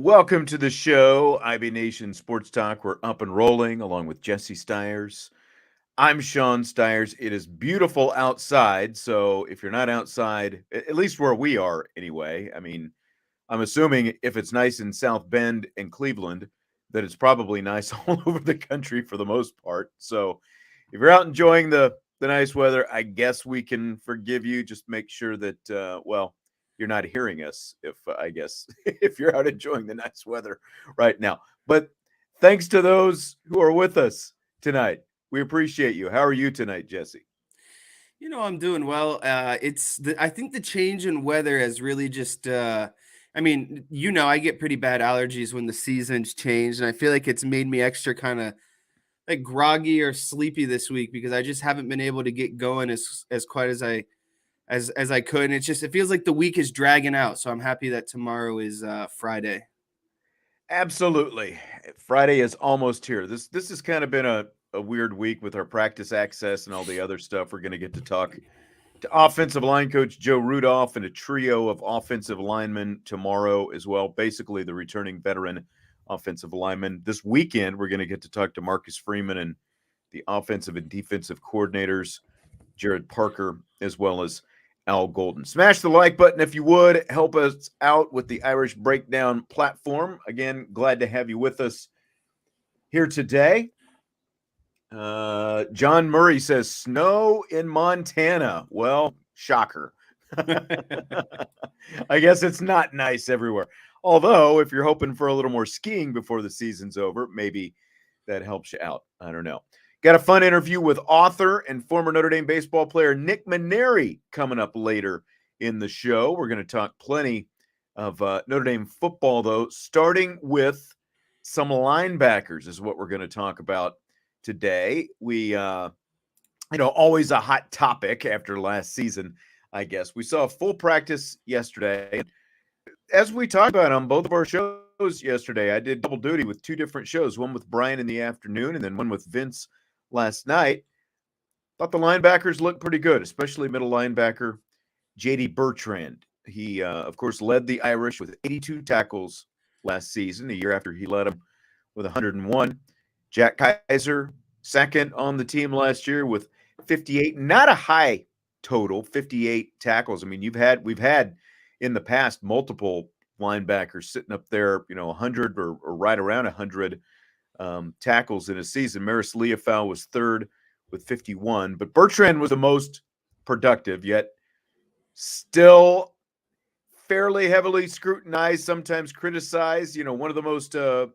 Welcome to the show, IB Nation Sports Talk. We're up and rolling along with Jesse Stiers. I'm Sean Stiers. It is beautiful outside. So if you're not outside, at least where we are anyway, I mean, I'm assuming if it's nice in South Bend and Cleveland, that it's probably nice all over the country for the most part. So if you're out enjoying the nice weather, I guess we can forgive you. Just make sure that, you're not hearing us if I guess if you're out enjoying the nice weather right now. But thanks to those who are with us tonight. We appreciate you. How are you tonight, Jesse? I'm doing well. I think the change in weather has really just, I get pretty bad allergies when the seasons change, and I feel like it's made me extra kind of like groggy or sleepy this week because I just haven't been able to get going as quite as I could. And it feels like the week is dragging out. So I'm happy that tomorrow is Friday. Absolutely. Friday is almost here. This has kind of been a weird week with our practice access and all the other stuff. We're going to get to talk to offensive line coach Joe Rudolph and a trio of offensive linemen tomorrow as well. Basically, the returning veteran offensive linemen. This weekend, we're going to get to talk to Marcus Freeman and the offensive and defensive coordinators, Jared Parker, as well as Al Golden. Smash the like button if you would. Help us out with the Irish Breakdown platform. Again, glad to have you with us here today. John Murray says snow in Montana. Well, shocker. I guess it's not nice everywhere. Although, if you're hoping for a little more skiing before the season's over, maybe that helps you out. I don't know. Got a fun interview with author and former Notre Dame baseball player Nick Mainieri coming up later in the show. We're going to talk plenty of Notre Dame football, though, starting with some linebackers is what we're going to talk about today. We, always a hot topic after last season, I guess. We saw a full practice yesterday. As we talked about on both of our shows yesterday, I did double duty with two different shows, one with Brian in the afternoon and then one with Vince last night. Thought the linebackers looked pretty good, especially middle linebacker J.D. Bertrand. He, of course, led the Irish with 82 tackles last season, a year after he led them with 101. Jack Kaiser, second on the team last year with 58. Not a high total, 58 tackles. I mean, we've had in the past multiple linebackers sitting up there, 100 or right around 100 tackles in a season. Maris Leofau was third with 51, but Bertrand was the most productive, yet still fairly heavily scrutinized, sometimes criticized. One of the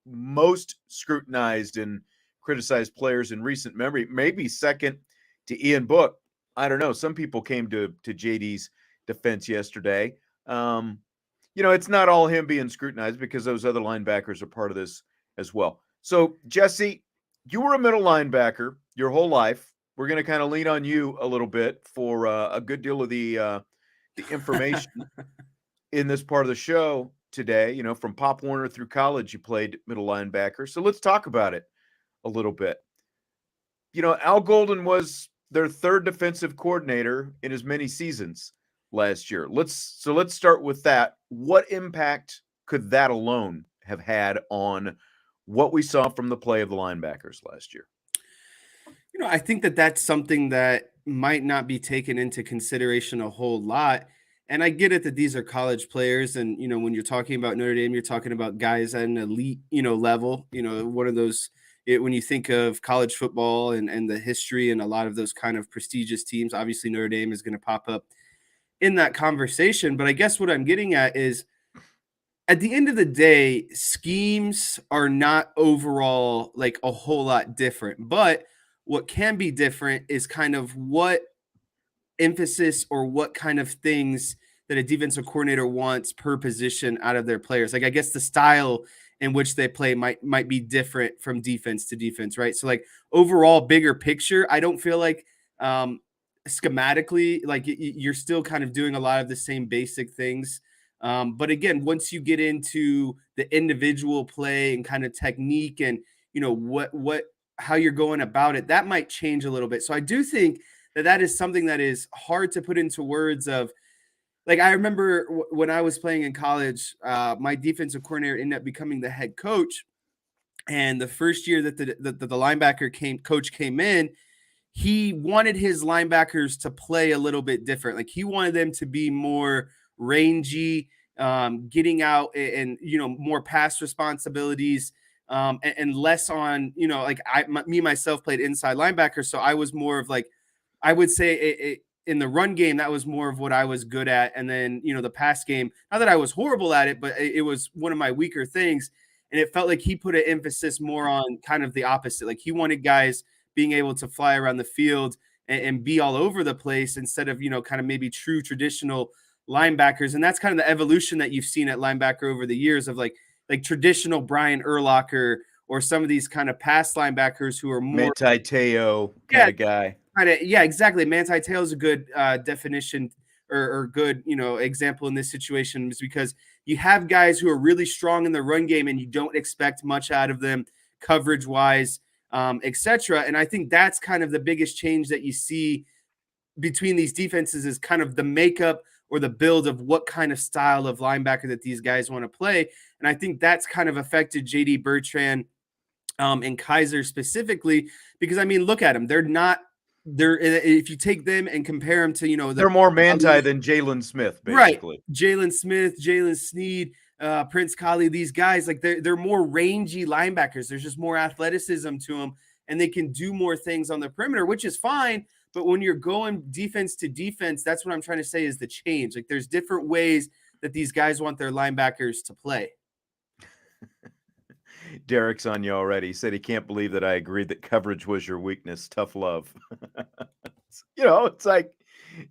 most scrutinized and criticized players in recent memory, maybe second to Ian Book. I don't know. Some people came to JD's defense yesterday. It's not all him being scrutinized because those other linebackers are part of this as well. So, Jesse, you were a middle linebacker your whole life. We're going to kind of lean on you a little bit for a good deal of the information in this part of the show today. From Pop Warner through college, you played middle linebacker. So let's talk about it a little bit. Al Golden was their third defensive coordinator in as many seasons last year. Let's start with that. What impact could that alone have had on what we saw from the play of the linebackers last year? I think that that's something that might not be taken into consideration a whole lot. And I get it that these are college players. And, when you're talking about Notre Dame, you're talking about guys at an elite, level, one of those, when you think of college football and the history and a lot of those kind of prestigious teams, obviously Notre Dame is going to pop up in that conversation. But I guess what I'm getting at is at the end of the day, schemes are not overall like a whole lot different. But what can be different is kind of what emphasis or what kind of things that a defensive coordinator wants per position out of their players. Like I guess the style in which they play might be different from defense to defense, right? So like overall bigger picture, I don't feel like schematically like you're still kind of doing a lot of the same basic things. But again, once you get into the individual play and kind of technique and what how you're going about it, that might change a little bit. So I do think that is something that is hard to put into words of like I remember when I was playing in college, my defensive coordinator ended up becoming the head coach. And the first year that the linebacker coach came in, he wanted his linebackers to play a little bit different. Like he wanted them to be more rangy, getting out and more pass responsibilities, and less on like me myself played inside linebacker, so I was more of like I would say in the run game that was more of what I was good at, and then the pass game. Not that I was horrible at it, but it was one of my weaker things, and it felt like he put an emphasis more on kind of the opposite. Like he wanted guys being able to fly around the field and be all over the place instead of, kind of maybe true traditional linebackers. And that's kind of the evolution that you've seen at linebacker over the years of like traditional Brian Urlacher or some of these kind of past linebackers who are more Manti Te'o kind of guy. Yeah, exactly. Manti Te'o is a good definition or good, example in this situation, is because you have guys who are really strong in the run game and you don't expect much out of them coverage wise, etc. And I think that's kind of the biggest change that you see between these defenses is kind of the makeup or the build of what kind of style of linebacker that these guys want to play. And I think that's kind of affected JD Bertrand and Kaiser specifically, because I mean, look at them. They're if you take them and compare them to, they're more Manti than Jalen Smith, basically. Right. Jalen Smith, Jalen Sneed, Prince Collie, these guys, like they're more rangy linebackers. There's just more athleticism to them, and they can do more things on the perimeter, which is fine. But when you're going defense to defense, that's what I'm trying to say is the change. Like there's different ways that these guys want their linebackers to play. Derek's on you already. He said he can't believe that I agreed that coverage was your weakness. Tough love. It's like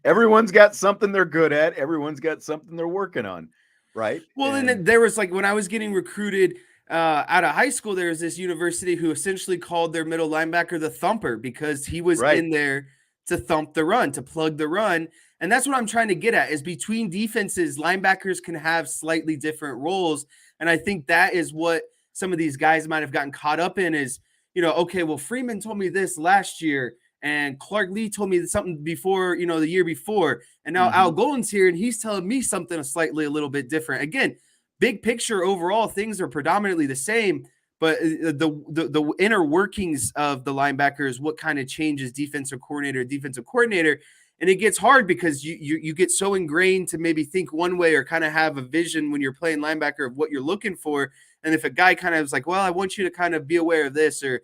everyone's got something they're good at. Everyone's got something they're working on, right? Well, and then there was like when I was getting recruited out of high school, there was this university who essentially called their middle linebacker the thumper because he was in there to thump the run, to plug the run. And that's what I'm trying to get at is between defenses, linebackers can have slightly different roles. And I think that is what some of these guys might have gotten caught up in is, okay, well, Freeman told me this last year and Clark Lee told me something before, the year before. And now Al Golden's here and he's telling me something slightly a little bit different. Again, big picture overall, things are predominantly the same, but the inner workings of the linebackers, what kind of changes defensive coordinator. And it gets hard because you get so ingrained to maybe think one way or kind of have a vision when you're playing linebacker of what you're looking for. And if a guy kind of is like, well, I want you to kind of be aware of this or,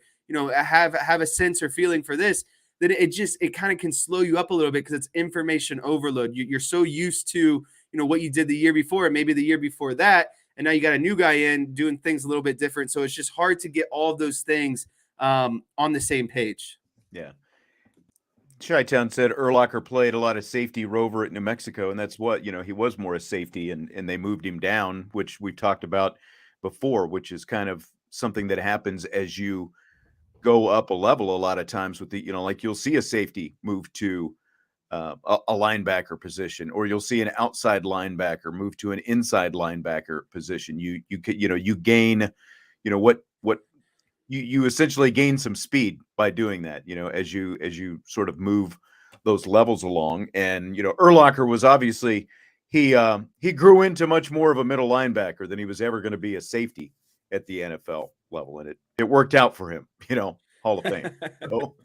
have a sense or feeling for this, then it kind of can slow you up a little bit because it's information overload. You're so used to, what you did the year before and maybe the year before that. And now you got a new guy in doing things a little bit different. So it's just hard to get all of those things on the same page. Yeah. Chi-Town said Urlacher played a lot of safety rover at New Mexico, and that's what, he was more a safety, and they moved him down, which we've talked about before, which is kind of something that happens as you go up a level a lot of times with the, like you'll see a safety move to a linebacker position, or you'll see an outside linebacker move to an inside linebacker position. You gain, you essentially gain some speed by doing that, as you sort of move those levels along. And, Urlacher was obviously, he grew into much more of a middle linebacker than he was ever going to be a safety at the NFL level. And it worked out for him, Hall of Fame. So.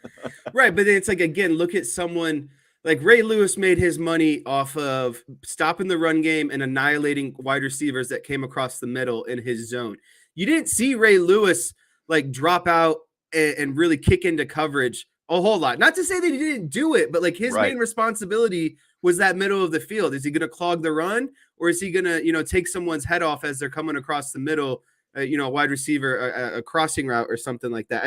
Right. But it's like, again, look at someone like Ray Lewis made his money off of stopping the run game and annihilating wide receivers that came across the middle in his zone. You didn't see Ray Lewis like drop out and really kick into coverage a whole lot. Not to say that he didn't do it, but like his main responsibility was that middle of the field. Is he going to clog the run, or is he going to, take someone's head off as they're coming across the middle, a wide receiver, a crossing route or something like that?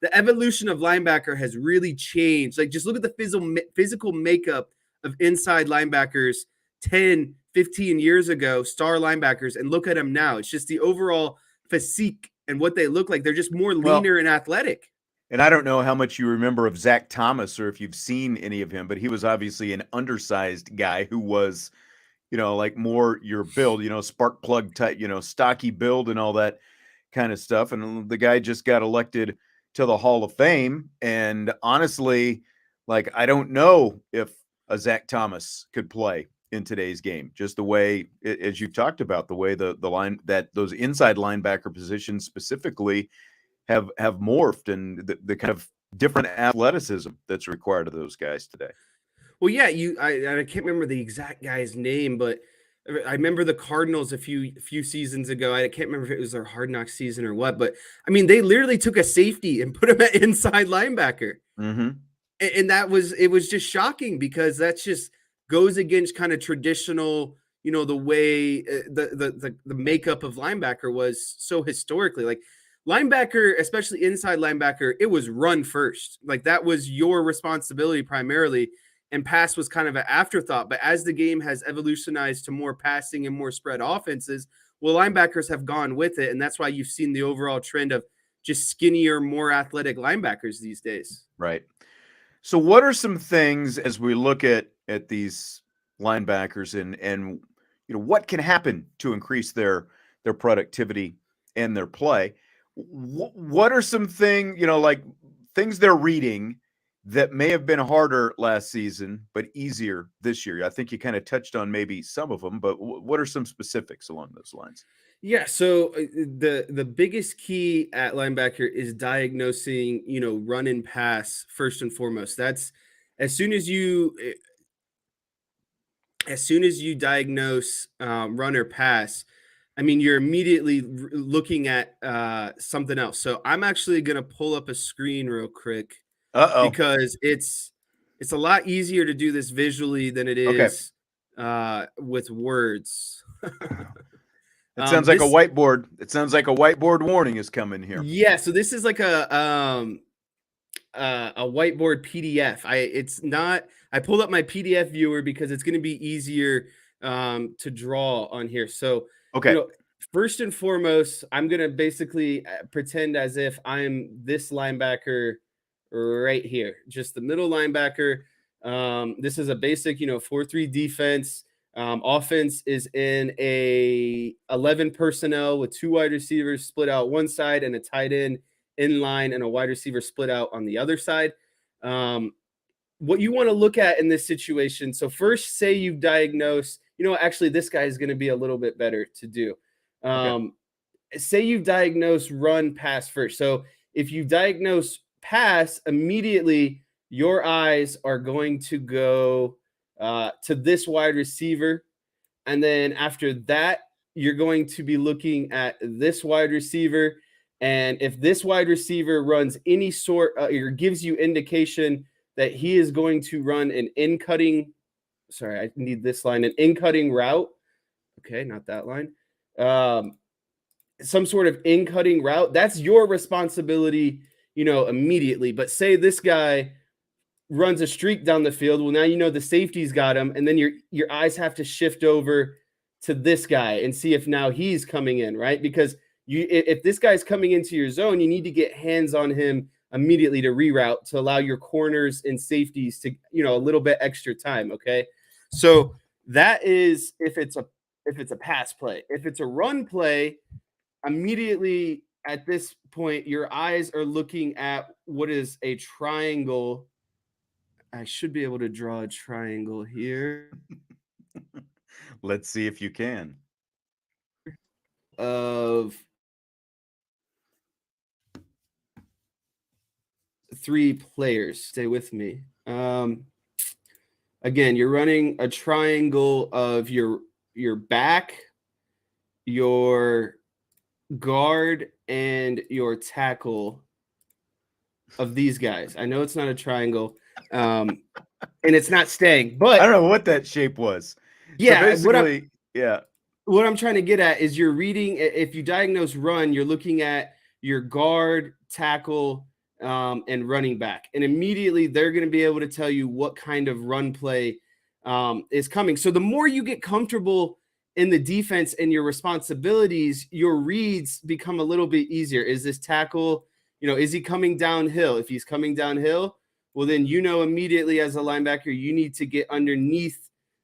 The evolution of linebacker has really changed. Like just look at the physical makeup of inside linebackers 10, 15 years ago, star linebackers, and look at them now. It's just the overall physique and what they look like. They're just more leaner and athletic. And I don't know how much you remember of Zach Thomas or if you've seen any of him, but he was obviously an undersized guy who was, like more your build, spark plug type, stocky build and all that kind of stuff. And the guy just got elected to the Hall of Fame. And honestly, like, I don't know if a Zach Thomas could play in today's game. Just the way, as you talked about, the way the line that those inside linebacker positions specifically have morphed, and the kind of different athleticism that's required of those guys today. Well, yeah, I can't remember the exact guy's name, but I remember the Cardinals a few seasons ago. I can't remember if it was their Hard Knock season or what, but I mean, they literally took a safety and put him at inside linebacker, and it was just shocking because that's just goes against kind of traditional, the way the makeup of linebacker was so historically. Like linebacker, especially inside linebacker, it was run first. Like that was your responsibility primarily. And pass was kind of an afterthought. But as the game has evolutionized to more passing and more spread offenses, well, linebackers have gone with it. And that's why you've seen the overall trend of just skinnier, more athletic linebackers these days. Right. So what are some things as we look at these linebackers and what can happen to increase their productivity and their play? What are some things, like things they're reading that may have been harder last season, but easier this year? I think you kind of touched on maybe some of them, but what are some specifics along those lines? Yeah, so the biggest key at linebacker is diagnosing, run and pass first and foremost. That's as soon as you diagnose run or pass, I mean, you're immediately looking at something else. So I'm actually going to pull up a screen real quick because it's a lot easier to do this visually than it is with words. It sounds like a whiteboard. It sounds like a whiteboard warning is coming here. Yeah, so this is like a whiteboard PDF. I pulled up my PDF viewer because it's going to be easier to draw on here. So, first and foremost, I'm going to basically pretend as if I'm this linebacker right here, just the middle linebacker. This is a basic, 4-3 defense. Offense is in a 11 personnel with 2 wide receivers split out one side and a tight end in line and a wide receiver split out on the other side. What you want to look at in this situation. So first, say you diagnose, actually this guy is going to be a little bit better to do. Say you diagnose run pass first. So if you diagnose pass, immediately your eyes are going to go to this wide receiver. And then after that, you're going to be looking at this wide receiver. And if this wide receiver runs any sort or gives you indication that he is going to run an in-cutting route. Okay, not that line. Some sort of in-cutting route. That's your responsibility, immediately. But say this guy runs a streak down the field. Well, now the safety's got him, and then your eyes have to shift over to this guy and see if now he's coming in, right? Because if this guy's coming into your zone, you need to get hands on him immediately to reroute to allow your corners and safeties to, a little bit extra time. Okay. So that is if it's a pass play. If it's a run play, immediately at this point, your eyes are looking at what is a triangle. I should be able to draw a triangle here. Let's see if you can. Of 3 players. Stay with me. Again, you're running a triangle of your back, your guard, and your tackle of these guys. I know it's not a triangle, and it's not staying, but I don't know what that shape was. Yeah, so basically, what I'm trying to get at is you're reading. If you diagnose run, you're looking at your guard, tackle, and running back, and immediately they're going to be able to tell you what kind of run play is coming. So the more you get comfortable in the defense and your responsibilities, your reads become a little bit easier. Is this tackle, is he coming downhill? If he's coming downhill, well, then immediately as a linebacker, you need to get underneath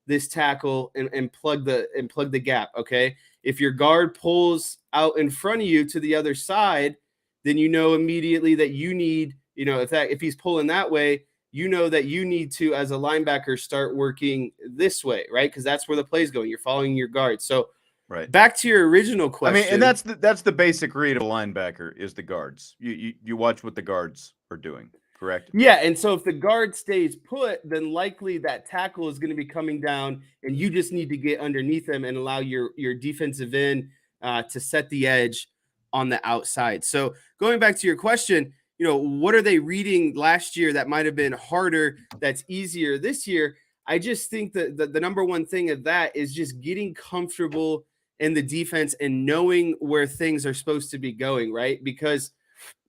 this tackle and plug the gap. Okay. If your guard pulls out in front of you to the other side, then immediately that you need, if he's pulling that way, you know that you need to, as a linebacker, start working this way, right? Because that's where the play's going. You're following your guard. So right. Back to your original question. I mean, and that's the basic read of a linebacker is the guards. You watch what the guards are doing, correct? Yeah, and so if the guard stays put, then likely that tackle is going to be coming down, and you just need to get underneath him and allow your defensive end to set the edge on the outside. So going back to your question, what are they reading last year that might have been harder, that's easier this year? I just think that the number one thing of that is just getting comfortable in the defense and knowing where things are supposed to be going, right? Because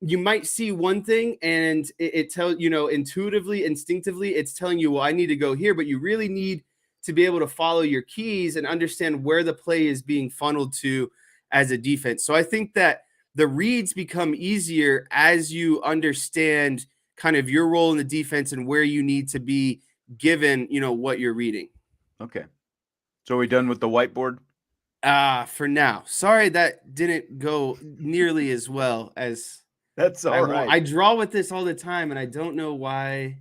you might see one thing and it tells, intuitively, instinctively, it's telling you, well, I need to go here, but you really need to be able to follow your keys and understand where the play is being funneled to as a defense. So I think that the reads become easier as you understand kind of your role in the defense and where you need to be given, what you're reading. Okay. So are we done with the whiteboard? For now. Sorry that didn't go nearly as well as that's all right. I draw with this all the time, and I don't know why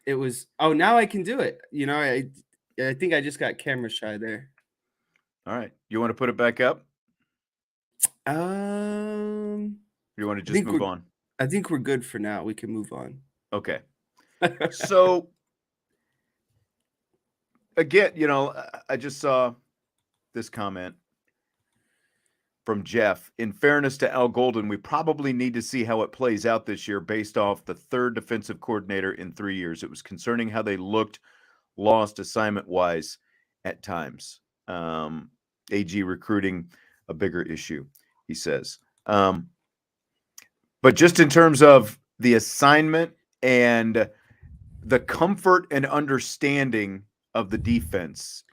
it was. Oh, now I can do it. I think I just got camera shy there. All right. You want to put it back up? You want to just move on? I think we're good for now. We can move on. Okay. So again, I just saw this comment from Jeff. In fairness to Al Golden, we probably need to see how it plays out this year based off the third defensive coordinator in 3 years. It was concerning how they looked lost assignment-wise at times. AG recruiting a bigger issue, he says. But just in terms of the assignment and the comfort and understanding of the defense,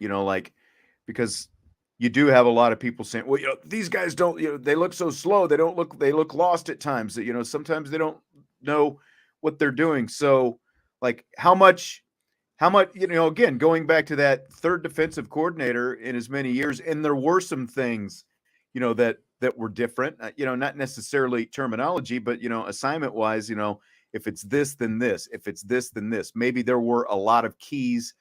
because you do have a lot of people saying, well, these guys don't, they look so slow. They look lost at times. That, sometimes they don't know what they're doing. So how much, again, going back to that third defensive coordinator in as many years, and there were some things, that were different, not necessarily terminology, but, assignment wise, if it's this, then this, if it's this, then this, maybe there were a lot of keys.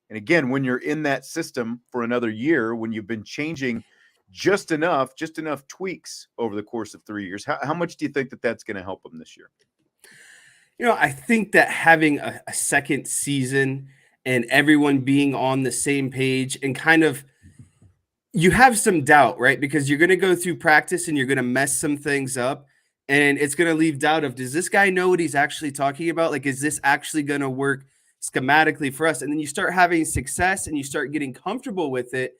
And again, when you're in that system for another year, when you've been changing just enough tweaks over the course of 3 years, how much do you think that that's going to help them this year? I think that having a second season and everyone being on the same page and kind of, you have some doubt, right? Because you're going to go through practice and you're going to mess some things up, and it's going to leave doubt of, does this guy know what he's actually talking about? Is this actually going to work schematically for us? And then you start having success and you start getting comfortable with it.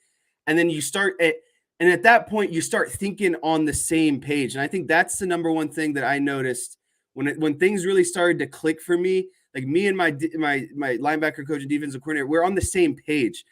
And then you start and at that point you start thinking on the same page. And I think that's the number one thing that I noticed when things really started to click for me. Me and my linebacker coach and defensive coordinator, we're on the same page.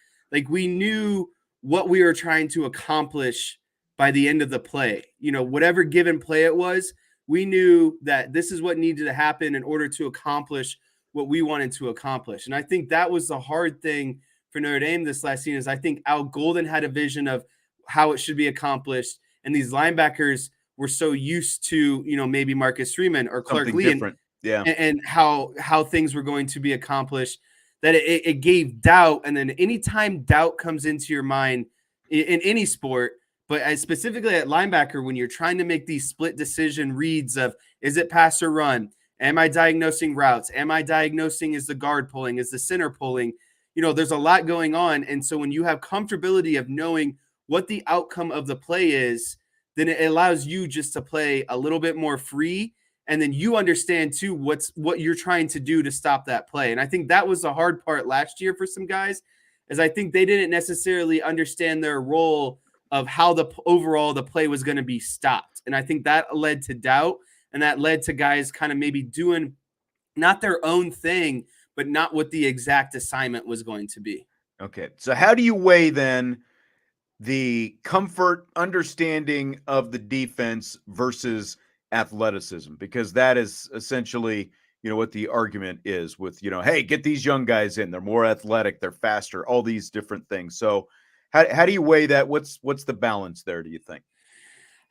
We knew what we were trying to accomplish by the end of the play. Whatever given play it was, we knew that this is what needed to happen in order to accomplish what we wanted to accomplish. And I think that was the hard thing for Notre Dame this last season. Is I think Al Golden had a vision of how it should be accomplished, and these linebackers were so used to, maybe Marcus Freeman or Clark Something Lee different. and how things were going to be accomplished, that it gave doubt. And then anytime doubt comes into your mind in any sport, but specifically at linebacker, when you're trying to make these split decision reads of, is it pass or run? Am I diagnosing routes? Am I diagnosing, is the guard pulling? Is the center pulling? There's a lot going on. And so when you have comfortability of knowing what the outcome of the play is, then it allows you just to play a little bit more free. And then you understand too, what you're trying to do to stop that play. And I think that was the hard part last year for some guys, is I think they didn't necessarily understand their role of how overall the play was going to be stopped. And I think that led to doubt, and that led to guys kind of maybe doing not their own thing, but not what the exact assignment was going to be. Okay. So how do you weigh then the comfort, understanding of the defense versus athleticism? Because that is essentially, what the argument is with, hey, get these young guys in. They're more athletic. They're faster, all these different things. So how do you weigh that? What's the balance there, do you think?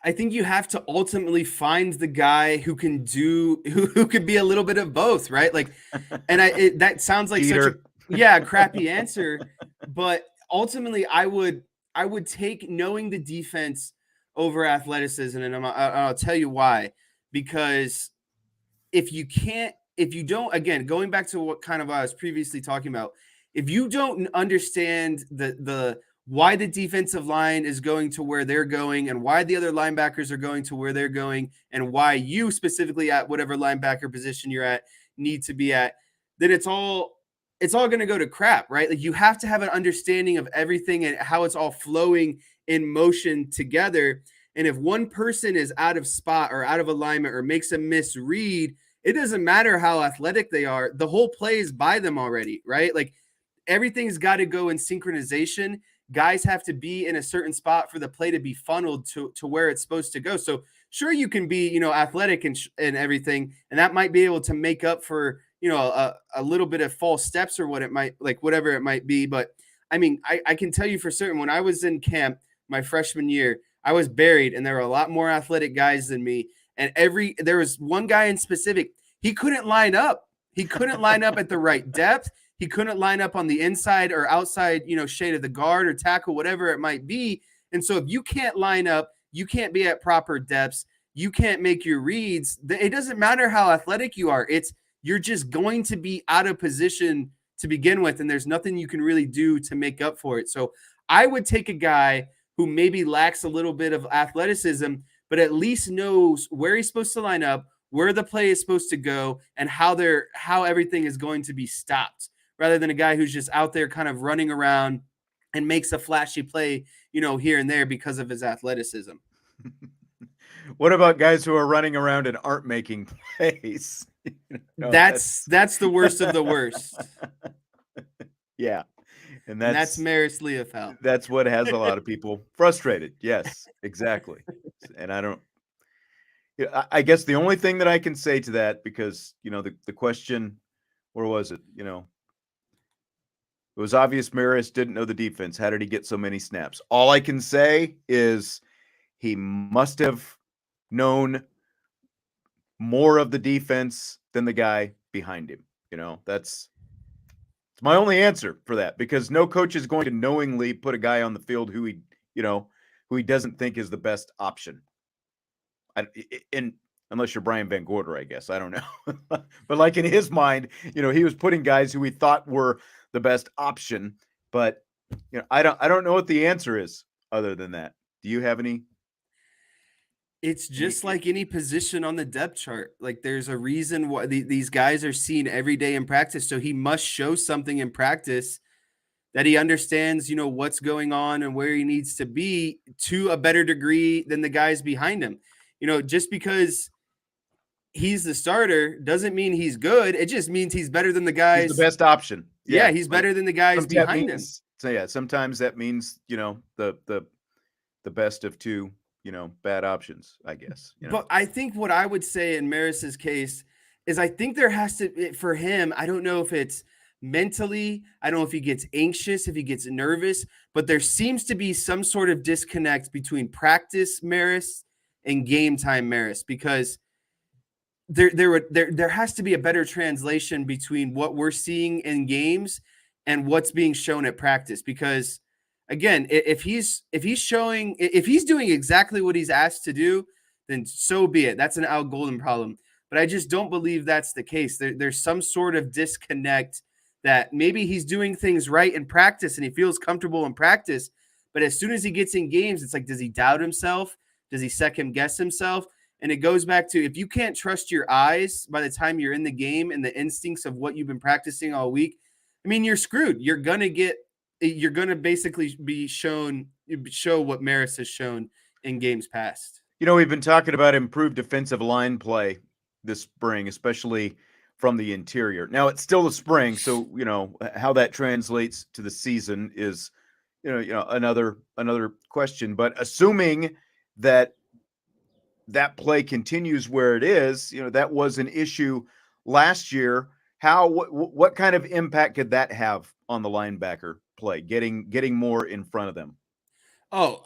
I think you have to ultimately find the guy who can who could be a little bit of both, right? Like, and that sounds like Cheater. such a crappy answer, but ultimately I would take knowing the defense over athleticism, and I'll tell you why. Because if you don't, again, going back to what kind of I was previously talking about, if you don't understand the why the defensive line is going to where they're going and why the other linebackers are going to where they're going and why you specifically at whatever linebacker position you're at need to be at, then it's all going to go to crap, right? Like, you have to have an understanding of everything and how it's all flowing in motion together. And if one person is out of spot or out of alignment or makes a misread, it doesn't matter how athletic they are. The whole play is by them already, right? Like, everything's got to go in synchronization. Guys have to be in a certain spot for the play to be funneled to where it's supposed to go. So sure, you can be, athletic and everything, and that might be able to make up for, a little bit of false steps or whatever it might be. But I mean, I can tell you for certain, when I was in camp my freshman year, I was buried and there were a lot more athletic guys than me. And there was one guy in specific, he couldn't line up. He couldn't line up at the right depth. He couldn't line up on the inside or outside, shade of the guard or tackle, whatever it might be. And so if you can't line up, you can't be at proper depths, you can't make your reads. It doesn't matter how athletic you are. You're just going to be out of position to begin with, and there's nothing you can really do to make up for it. So I would take a guy who maybe lacks a little bit of athleticism, but at least knows where he's supposed to line up, where the play is supposed to go, and how everything is going to be stopped, rather than a guy who's just out there kind of running around and makes a flashy play, here and there because of his athleticism. What about guys who are running around and aren't making plays? That's the worst of the worst. Yeah. And that's Maris Leofeld. That's what has a lot of people frustrated. Yes, exactly. And I guess the only thing that I can say to that, because, the question, where was it? It was obvious Maris didn't know the defense. How did he get so many snaps? All I can say is he must have known more of the defense than the guy behind him. It's my only answer for that, because no coach is going to knowingly put a guy on the field who he doesn't think is the best option. Unless you're Brian Van Gorder, I guess. I don't know. But like in his mind, he was putting guys who he thought were the best option. But I don't know what the answer is other than that. Do you have any? It's just like any position on the depth chart. Like, there's a reason why these guys are seen every day in practice. So he must show something in practice that he understands, what's going on and where he needs to be to a better degree than the guys behind him. Just because he's the starter doesn't mean he's good. It just means he's better than the guys. He's the best option. Yeah, he's better than the guys behind him. So yeah, sometimes that means, the best of two, bad options, I guess. But I think what I would say in Maris's case is, I think there has to, for him, I don't know if it's mentally, I don't know if he gets anxious, if he gets nervous, but there seems to be some sort of disconnect between practice Maris and game time Maris, because there has to be a better translation between what we're seeing in games and what's being shown at practice. Because again, if he's doing exactly what he's asked to do, then so be it. That's an Al Golden problem. But I just don't believe that's the case. There's some sort of disconnect, that maybe he's doing things right in practice and he feels comfortable in practice, but as soon as he gets in games, it's like, does he doubt himself? Does he second guess himself? And it goes back to, if you can't trust your eyes by the time you're in the game and the instincts of what you've been practicing all week, I mean, you're screwed. You're going to basically show what Maris has shown in games past. We've been talking about improved defensive line play this spring, especially from the interior. Now it's still the spring, so how that translates to the season is another question. But assuming that play continues where it is, that was an issue last year. What kind of impact could that have on the linebacker play, getting more in front of them? Oh,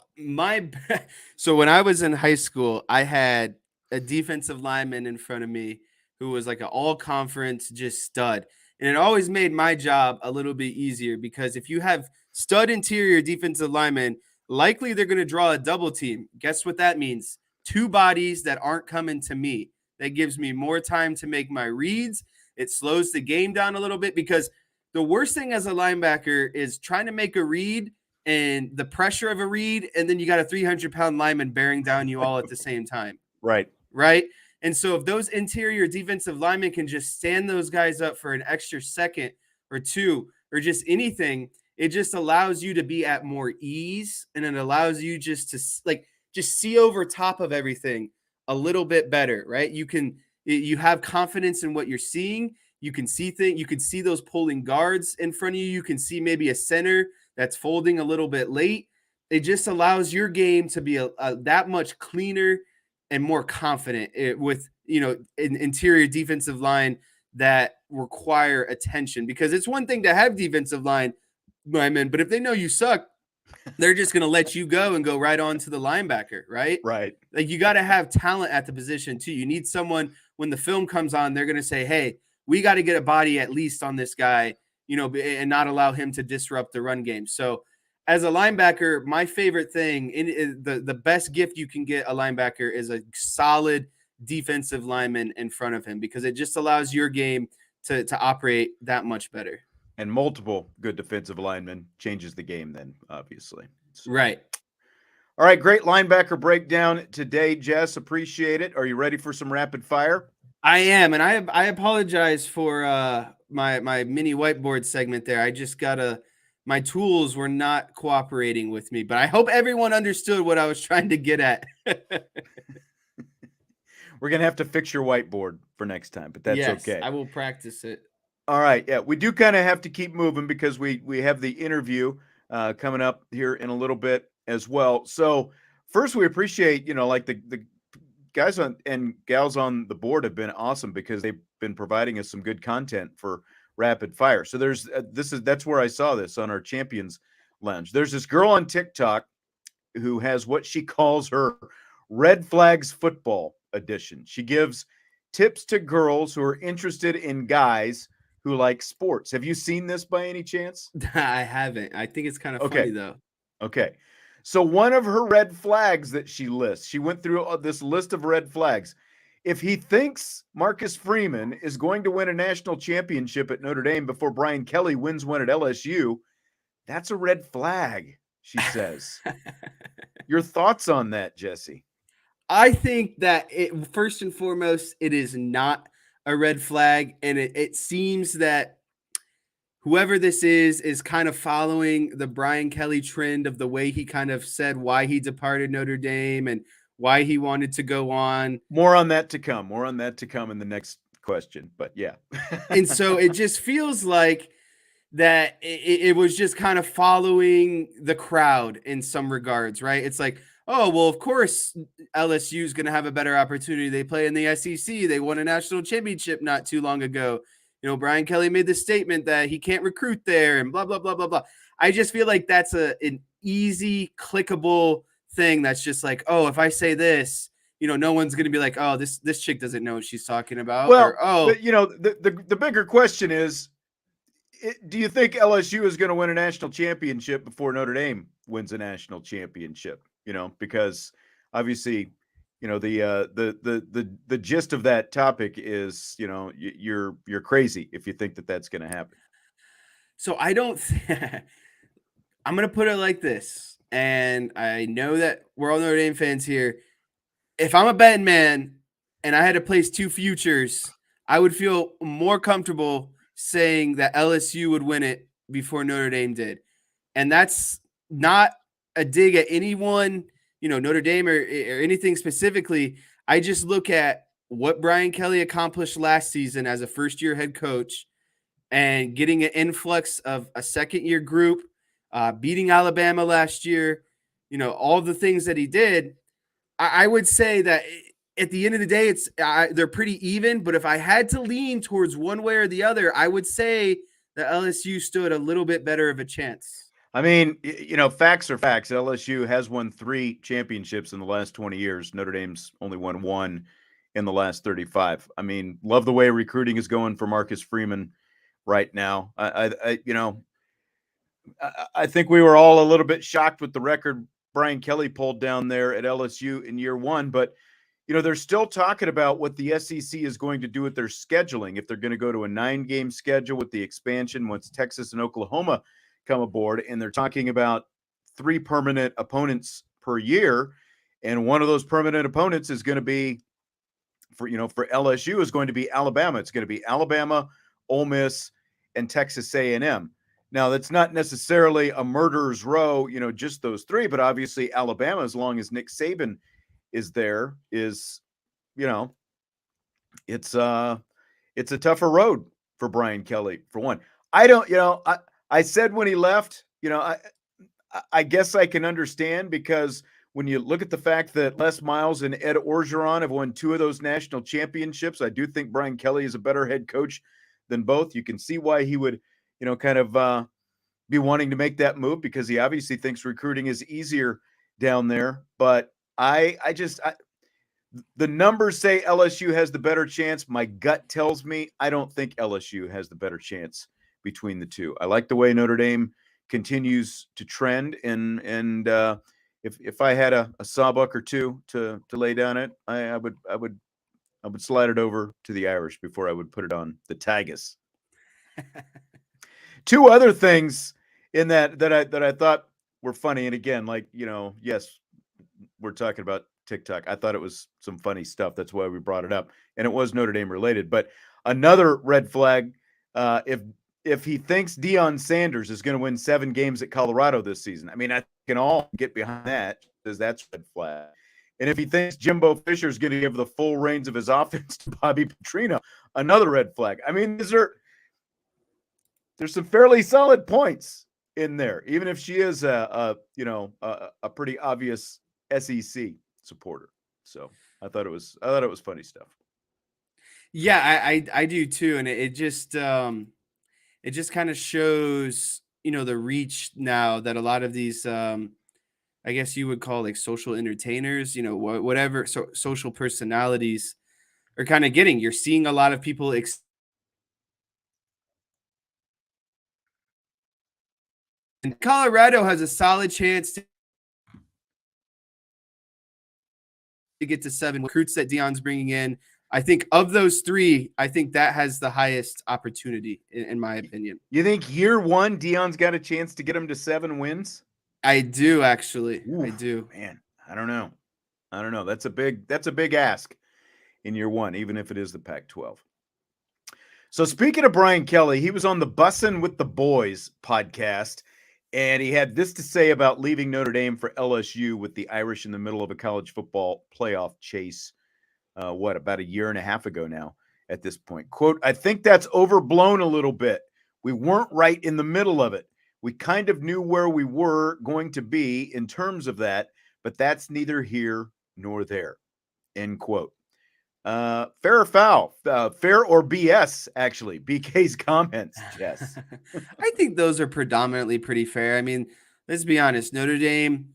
so when I was in high school, I had a defensive lineman in front of me who was like an all-conference just stud. And it always made my job a little bit easier because if you have stud interior defensive linemen, likely they're going to draw a double team. Guess what that means? Two bodies that aren't coming to me. That gives me more time to make my reads. It slows the game down a little bit because the worst thing as a linebacker is trying to make a read and the pressure of a read, and then you got a 300-pound lineman bearing down you all at the same time. Right. Right. And so if those interior defensive linemen can just stand those guys up for an extra second or two, or just anything, it just allows you to be at more ease. And it allows you just to just see over top of everything a little bit better. Right. You have confidence in what you're seeing. You can see things. You can see those pulling guards in front of you. You can see maybe a center that's folding a little bit late. It just allows your game to be that much cleaner and more confident with, an interior defensive line that require attention, because it's one thing to have defensive linemen, but if they know you suck, they're just going to let you go and go right on to the linebacker. Right. Right. Like you got to have talent at the position too. You need someone when the film comes on, they're going to say, hey, we got to get a body at least on this guy, and not allow him to disrupt the run game. So as a linebacker, my favorite thing, the best gift you can get a linebacker is a solid defensive lineman in front of him, because it just allows your game to operate that much better. And multiple good defensive linemen changes the game then, obviously. So. Right. All right, great linebacker breakdown today, Jess. Appreciate it. Are you ready for some rapid fire? I am, and I apologize for my mini whiteboard segment there. I just my tools were not cooperating with me, but I hope everyone understood what I was trying to get at. We're going to have to fix your whiteboard for next time, but that's okay. I will practice it. All right. Yeah, we do kind of have to keep moving because we have the interview coming up here in a little bit as well. So first, we appreciate, like the guys and gals on the board have been awesome because they've been providing us some good content for rapid fire. So that's where I saw this on our Champions Lounge. There's this girl on TikTok who has what she calls her Red Flags Football Edition. She gives tips to girls who are interested in guys who like sports. Have you seen this by any chance? I haven't. I think it's kind of funny though. Okay. So one of her red flags that she lists, she went through this list of red flags. If he thinks Marcus Freeman is going to win a national championship at Notre Dame before Brian Kelly wins one at LSU, that's a red flag, she says. Your thoughts on that, Jesse? I think that first and foremost, it is not a red flag. And it seems that whoever this is kind of following the Brian Kelly trend of the way he kind of said why he departed Notre Dame and why he wanted to go on. More on that to come in the next question, but yeah. And so it just feels like that it was just kind of following the crowd in some regards, right? It's like, oh, well, of course, LSU is going to have a better opportunity. They play in the SEC. They won a national championship not too long ago. Brian Kelly made the statement that he can't recruit there and blah, blah, blah, blah, blah. I just feel like that's an easy, clickable thing that's just like, oh, if I say this, no one's going to be like, oh, this chick doesn't know what she's talking about. Well, or, the bigger question is, do you think LSU is going to win a national championship before Notre Dame wins a national championship? Because obviously, the gist of that topic is, you're crazy if you think that that's going to happen. So I don't. I'm going to put it like this, and I know that we're all Notre Dame fans here. If I'm a betting man and I had to place two futures, I would feel more comfortable saying that LSU would win it before Notre Dame did. And that's not a dig at anyone, Notre Dame or anything specifically. I just look at what Brian Kelly accomplished last season as a first-year head coach and getting an influx of a second-year group, beating Alabama last year, all the things that he did. I would say that at the end of the day, they're pretty even. But if I had to lean towards one way or the other, I would say that LSU stood a little bit better of a chance. I mean, facts are facts. LSU has won 3 championships in the last 20 years. Notre Dame's only won 1 in the last 35. I mean, love the way recruiting is going for Marcus Freeman right now. I think we were all a little bit shocked with the record Brian Kelly pulled down there at LSU in year 1, but they're still talking about what the SEC is going to do with their scheduling. If they're going to go to a 9-game schedule with the expansion once Texas and Oklahoma come aboard, and they're talking about 3 permanent opponents per year, and one of those permanent opponents is going to be for LSU is going to be Alabama. It's going to be Alabama, Ole Miss, and Texas A&M. Now, that's not necessarily a murderer's row, just those 3, but obviously Alabama, as long as Nick Saban is there, is, it's a tougher road for Brian Kelly, for one. I said when he left, I guess I can understand, because when you look at the fact that Les Miles and Ed Orgeron have won 2 of those national championships, I do think Brian Kelly is a better head coach than both. You can see why he would, be wanting to make that move, because he obviously thinks recruiting is easier down there. But the numbers say LSU has the better chance. My gut tells me I don't think LSU has the better chance between the 2. I like the way Notre Dame continues to trend, and if I had a sawbuck or 2 to lay down it, I would slide it over to the Irish before I would put it on the Tigers. 2 other things in that I thought were funny, and again, yes, we're talking about TikTok. I thought it was some funny stuff. That's why we brought it up, and it was Notre Dame related. But another red flag, if he thinks Deion Sanders is going to win 7 games at Colorado this season, I mean, I can all get behind that, because that's red flag. And if he thinks Jimbo Fisher is going to give the full reins of his offense to Bobby Petrino, another red flag. I mean, there's some fairly solid points in there, even if she is a pretty obvious SEC supporter. So I thought it was funny stuff. Yeah, I do too, and it just kind of shows the reach now that a lot of these I guess you would call like social entertainers, whatever social personalities are kind of getting. You're seeing a lot of people and Colorado has a solid chance to get to 7 recruits that Deion's bringing in. I think of those 3, I think that has the highest opportunity, in my opinion. You think year 1 Deion's got a chance to get him to 7 wins? I do, actually. Oof, I do. Man, I don't know. That's a big ask in year 1, even if it is the Pac-12. So speaking of Brian Kelly, he was on the Bussin' with the Boys podcast, and he had this to say about leaving Notre Dame for LSU with the Irish in the middle of a college football playoff chase. About a year and a half ago now at this point. Quote, "I think that's overblown a little bit. We weren't right in the middle of it. We kind of knew where we were going to be in terms of that, but that's neither here nor there." End quote. Fair or foul? Fair or BS, actually? BK's comments, Jess. I think those are predominantly pretty fair. I mean, let's be honest. Notre Dame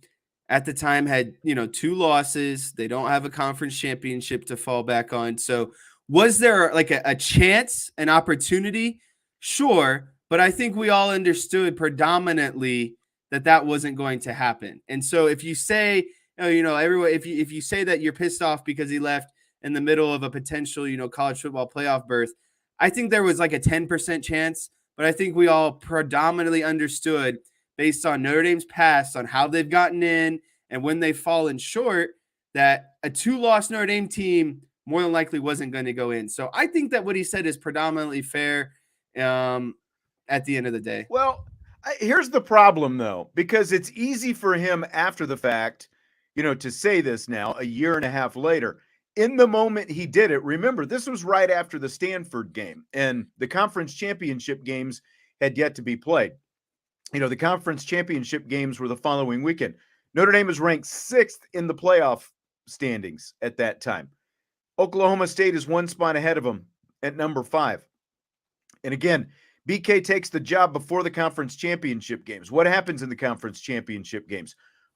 at the time had, 2 losses. They don't have a conference championship to fall back on. So was there like a chance, an opportunity? Sure. But I think we all understood predominantly that wasn't going to happen. And so if you say, everyone, if you say that you're pissed off because he left in the middle of a potential, college football playoff berth, I think there was like a 10% chance, but I think we all predominantly understood, based on Notre Dame's past, on how they've gotten in and when they've fallen short, that a 2-loss Notre Dame team more than likely wasn't going to go in. So I think that what he said is predominantly fair at the end of the day. Well, here's the problem, though, because it's easy for him after the fact, to say this now, a year and a half later. In the moment he did it, remember, this was right after the Stanford game, and the conference championship games had yet to be played. The conference championship games were the following weekend. Notre Dame was ranked 6th in the playoff standings at that time. Oklahoma State is 1 spot ahead of them at number 5. And again, BK takes the job before the conference championship games. What happens in the conference championship games?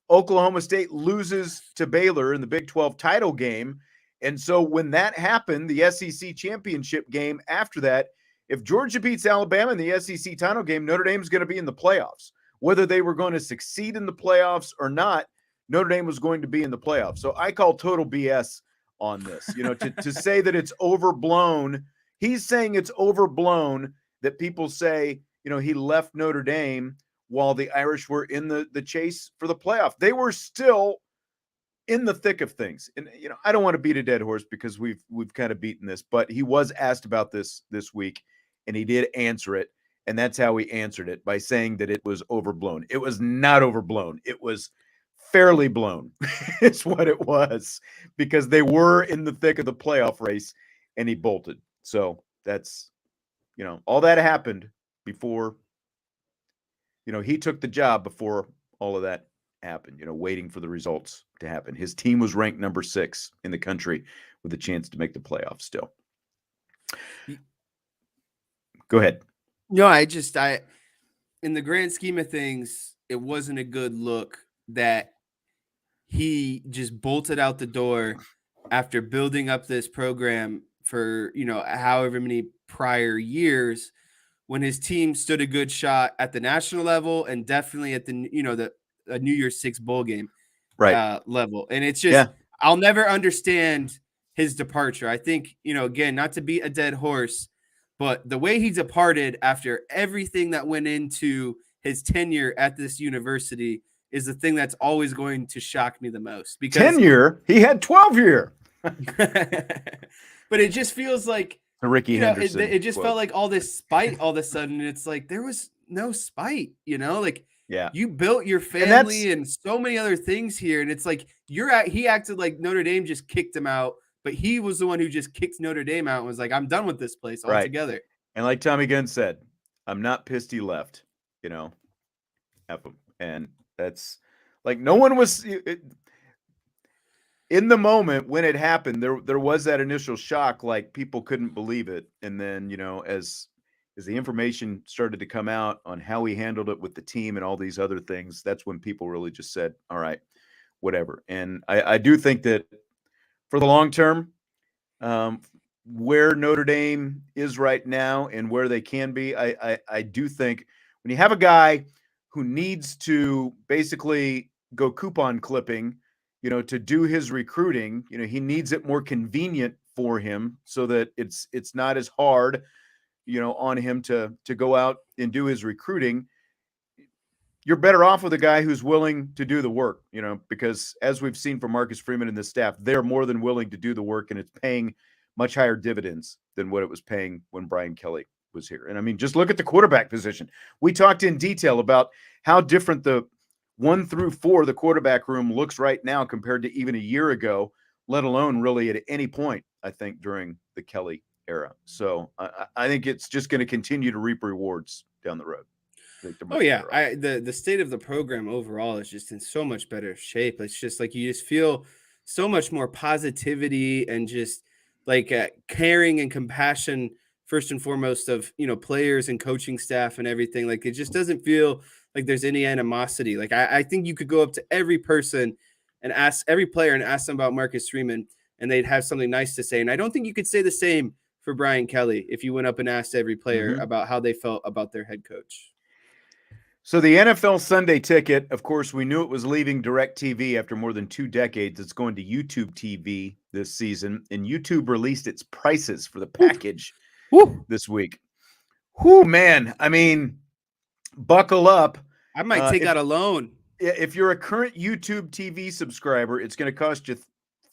Oklahoma State loses to Baylor in the Big 12 title game. And so when that happened, the SEC championship game after that, if Georgia beats Alabama in the SEC title game, Notre Dame's going to be in the playoffs. Whether they were going to succeed in the playoffs or not, Notre Dame was going to be in the playoffs. So I call total BS on this. To say that it's overblown, he's saying it's overblown that people say, he left Notre Dame while the Irish were in the chase for the playoff. They were still in the thick of things. And, I don't want to beat a dead horse because we've kind of beaten this, but he was asked about this week and he did answer it. And that's how he answered it, by saying that it was overblown. It was not overblown. It was fairly blown is what it was, because they were in the thick of the playoff race and he bolted. So that's, all that happened before, he took the job before all of that happened, waiting for the results to happen. His team was ranked number 6 in the country with a chance to make the playoffs still. Go ahead. No, I in the grand scheme of things, it wasn't a good look that he just bolted out the door after building up this program for, however many prior years, when his team stood a good shot at the national level and definitely at the New Year's Six bowl game level. And it's just, I'll never understand his departure. I think, again, not to beat a dead horse, but the way he departed after everything that went into his tenure at this university is the thing that's always going to shock me the most. Because 10-year, he had 12-year. But it just feels like Ricky Henderson. It just felt like all this spite all of a sudden. And it's like, there was no spite, you built your family and so many other things here. And it's like, he acted like Notre Dame just kicked him out, but he was the one who just kicked Notre Dame out and was like, I'm done with this place altogether. Right. And like Tommy Gunn said, I'm not pissed he left, F him. And that's like, no one was in the moment when it happened. There was that initial shock, like people couldn't believe it. And then, as the information started to come out on how he handled it with the team and all these other things, that's when people really just said, all right, whatever. And I do think that for the long term, where Notre Dame is right now and where they can be, I do think when you have a guy who needs to basically go coupon clipping, to do his recruiting, he needs it more convenient for him so that it's not as hard, on him to go out and do his recruiting. You're better off with a guy who's willing to do the work, because as we've seen from Marcus Freeman and the staff, they're more than willing to do the work, and it's paying much higher dividends than what it was paying when Brian Kelly was here. And I mean, just look at the quarterback position. We talked in detail about how different the 1 through 4, the quarterback room, looks right now compared to even a year ago, let alone really at any point, I think, during the Kelly era. So I think it's just going to continue to reap rewards down the road. Oh yeah, the state of the program overall is just in so much better shape. It's just like you just feel so much more positivity and just like caring and compassion first and foremost of players and coaching staff and everything. Like it just doesn't feel like there's any animosity. Like I think you could go up to every person and ask every player and ask them about Marcus Freeman, and they'd have something nice to say. And I don't think you could say the same for Brian Kelly if you went up and asked every player about how they felt about their head coach. So the NFL Sunday Ticket, of course, we knew it was leaving DirecTV after more than 2 decades. It's going to YouTube TV this season, and YouTube released its prices for the package this week. Whoo, man. I mean, buckle up. I might take out a loan. If you're a current YouTube TV subscriber, it's going to cost you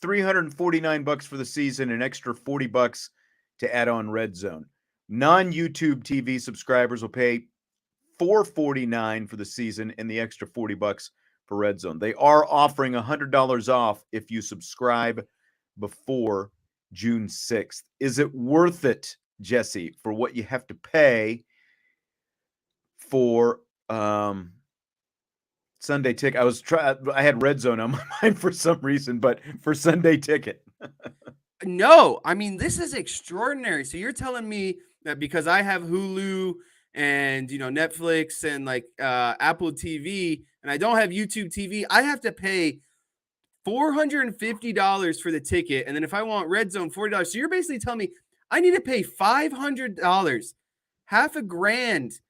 $349 for the season, an extra $40 to add on Red Zone. Non-YouTube TV subscribers will pay $449 for the season and the extra $40 for Red Zone. They are offering $100 off if you subscribe before June 6th. Is it worth it, Jesse, for what you have to pay for Sunday Ticket? I had Red Zone on my mind for some reason, but for Sunday Ticket. No, I mean, this is extraordinary. So you're telling me that because I have Hulu and Netflix and like Apple TV, and I don't have YouTube TV, I have to pay $450 for the ticket. And then if I want Red Zone, $40. So you're basically telling me I need to pay $500, half a grand,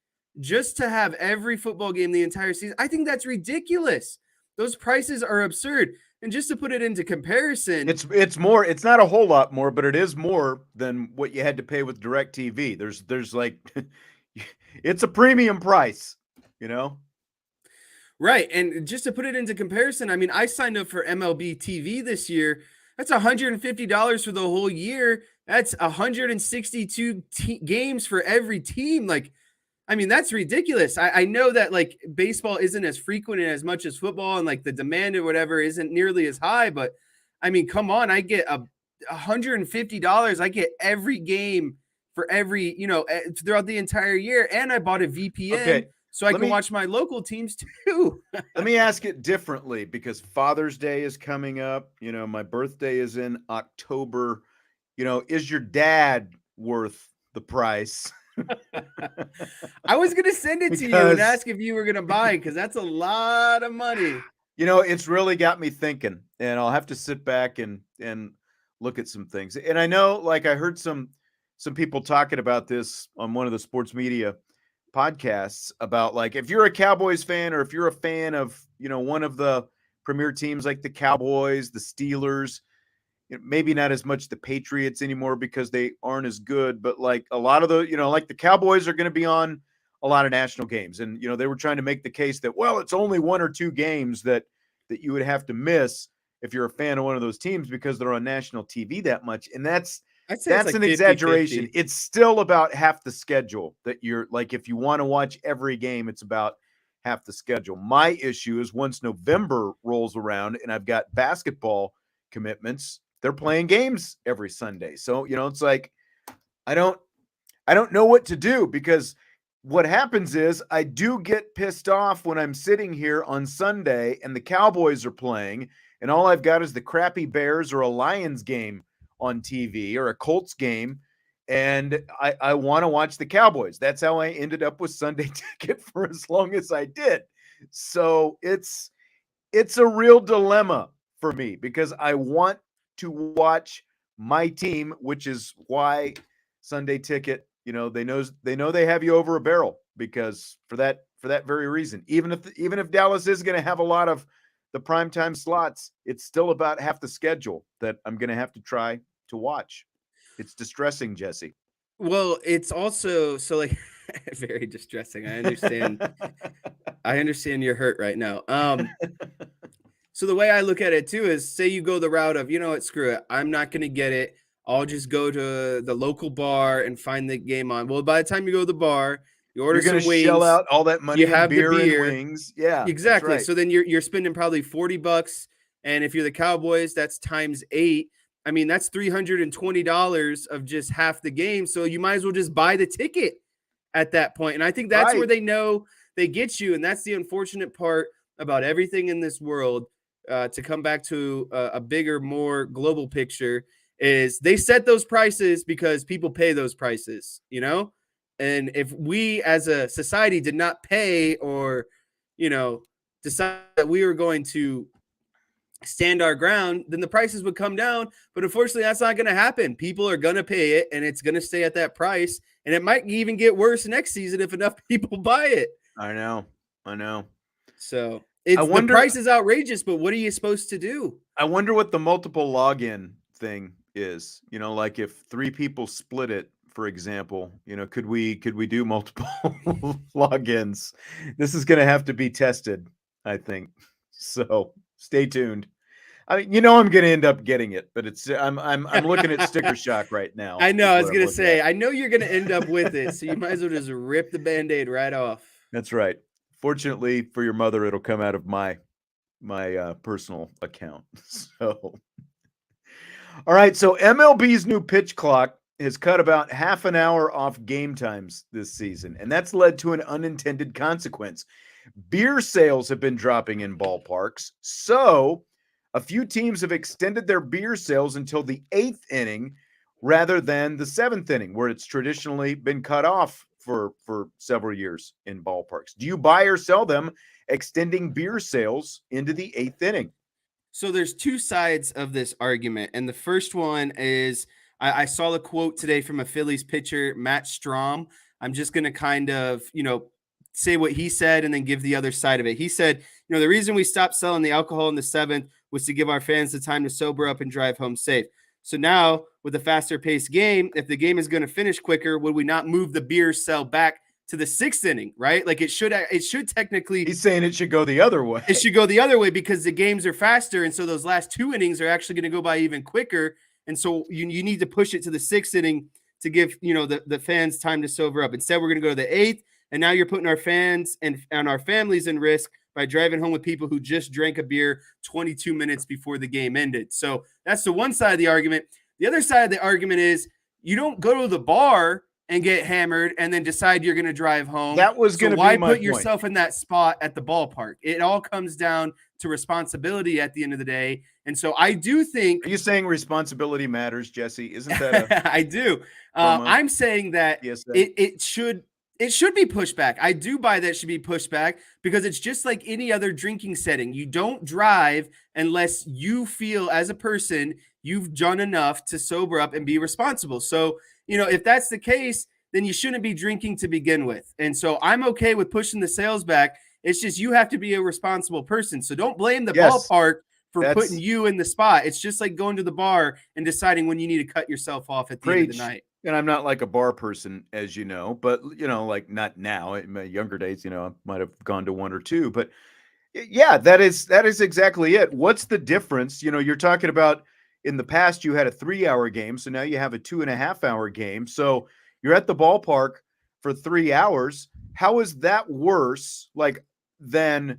just to have every football game the entire season. I think that's ridiculous. Those prices are absurd. And just to put it into comparison, it's more. It's not a whole lot more, but it is more than what you had to pay with DirecTV. There's like, it's a premium price, Right. And just to put it into comparison, I mean, I signed up for MLB TV this year. That's $150 for the whole year. That's 162 games for every team. Like, I mean, that's ridiculous. I know that like baseball isn't as frequent and as much as football, and like the demand or whatever isn't nearly as high. But I mean, come on, I get $150. I get every game for every, throughout the entire year. And I bought a VPN. Okay. So I can watch my local teams too. Let me ask it differently, because Father's Day is coming up. My birthday is in October. Is your dad worth the price? I was going to send it to you and ask if you were going to buy it, because that's a lot of money. It's really got me thinking, and I'll have to sit back and look at some things. And I know, like, I heard some people talking about this on one of the sports media podcasts about, like, if you're a Cowboys fan, or if you're a fan of, one of the premier teams like the Cowboys, the Steelers, maybe not as much the Patriots anymore because they aren't as good, but like a lot of the, like the Cowboys are going to be on a lot of national games. And, they were trying to make the case that, well, it's only 1 or 2 games that you would have to miss if you're a fan of one of those teams because they're on national TV that much. And that's like an exaggeration. 50-50. It's still about half the schedule that you're like, if you want to watch every game, it's about half the schedule. My issue is once November rolls around and I've got basketball commitments, they're playing games every Sunday. So, it's like, I don't know what to do, because what happens is I do get pissed off when I'm sitting here on Sunday and the Cowboys are playing and all I've got is the crappy Bears or a Lions game on TV or a Colts game, and I want to watch the Cowboys. That's how I ended up with Sunday Ticket for as long as I did. So it's a real dilemma for me, because I want to watch my team, which is why Sunday Ticket, they know they have you over a barrel, because for that very reason, even if Dallas is going to have a lot of the primetime slots, it's still about half the schedule that I'm going to have to try to watch. It's distressing, Jesse. Well, it's also like very distressing. I understand. I understand you're hurt right now. So the way I look at it too is, say you go the route of, what, screw it, I'm not going to get it. I'll just go to the local bar and find the game on. Well, by the time you go to the bar, you order some wings. Shell out all that money. You have beer the beer and wings. Yeah, exactly. Right. So then you're spending probably $40, and if you're the Cowboys, that's times 8. I mean, that's $320 of just half the game. So you might as well just buy the ticket at that point. And I think that's where they know they get you. And that's the unfortunate part about everything in this world. To come back to a bigger, more global picture, is they set those prices because people pay those prices, And if we as a society did not pay, or, decide that we were going to stand our ground, then the prices would come down. But unfortunately, that's not going to happen. People are going to pay it, and it's going to stay at that price. And it might even get worse next season if enough people buy it. I know. So the price is outrageous, but what are you supposed to do? I wonder what the multiple login thing is. Like if 3 people split it, for example, could we do multiple logins? This is going to have to be tested, I think. So stay tuned. I mean, I'm going to end up getting it, but I'm looking at sticker shock right now. I know. I was going to say, I know you're going to end up with it, so you might as well just rip the Band-Aid right off. That's right. Fortunately for your mother, it'll come out of my personal account. So, all right. So MLB's new pitch clock has cut about half an hour off game times this season, and that's led to an unintended consequence. Beer sales have been dropping in ballparks, so a few teams have extended their beer sales until the 8th inning rather than the 7th inning, where it's traditionally been cut off for several years in ballparks. Do you buy or sell them, extending beer sales into the 8th inning? So there's two sides of this argument. And the first one is I saw a quote today from a Phillies pitcher, Matt Strom. I'm just going to kind of, say what he said and then give the other side of it. He said, the reason we stopped selling the alcohol in the 7th was to give our fans the time to sober up and drive home safe. So now with a faster paced game, if the game is going to finish quicker, would we not move the beer sell back to the 6th inning, right? Like it should technically. He's saying it should go the other way. It should go the other way because the games are faster. And so those last 2 innings are actually going to go by even quicker. And so you need to push it to the 6th inning to give, the fans time to sober up. Instead, we're going to go to the 8th. And now you're putting our fans and our families in risk by driving home with people who just drank a beer 22 minutes before the game ended. So that's the one side of the argument. The other side of the argument is you don't go to the bar and get hammered and then decide you're going to drive home. That was going to be my point. Why put yourself in that spot at the ballpark? It all comes down to responsibility at the end of the day. And so I do think. Are you saying responsibility matters, Jesse? Isn't that I do. I'm saying that it should be pushed back. I do buy that it should be pushed back because it's just like any other drinking setting. You don't drive unless you feel as a person you've done enough to sober up and be responsible. So, if that's the case, then you shouldn't be drinking to begin with. And so I'm okay with pushing the sales back. It's just you have to be a responsible person. So don't blame the ballpark for putting you in the spot. It's just like going to the bar and deciding when you need to cut yourself off at the end of the night. And I'm not like a bar person, as you know, but, like not now. In my younger days, I might have gone to one or two. But, yeah, that is exactly it. What's the difference? You're talking about in the past you had a 3-hour game, so now you have a 2.5-hour game. So you're at the ballpark for 3 hours. How is that worse, than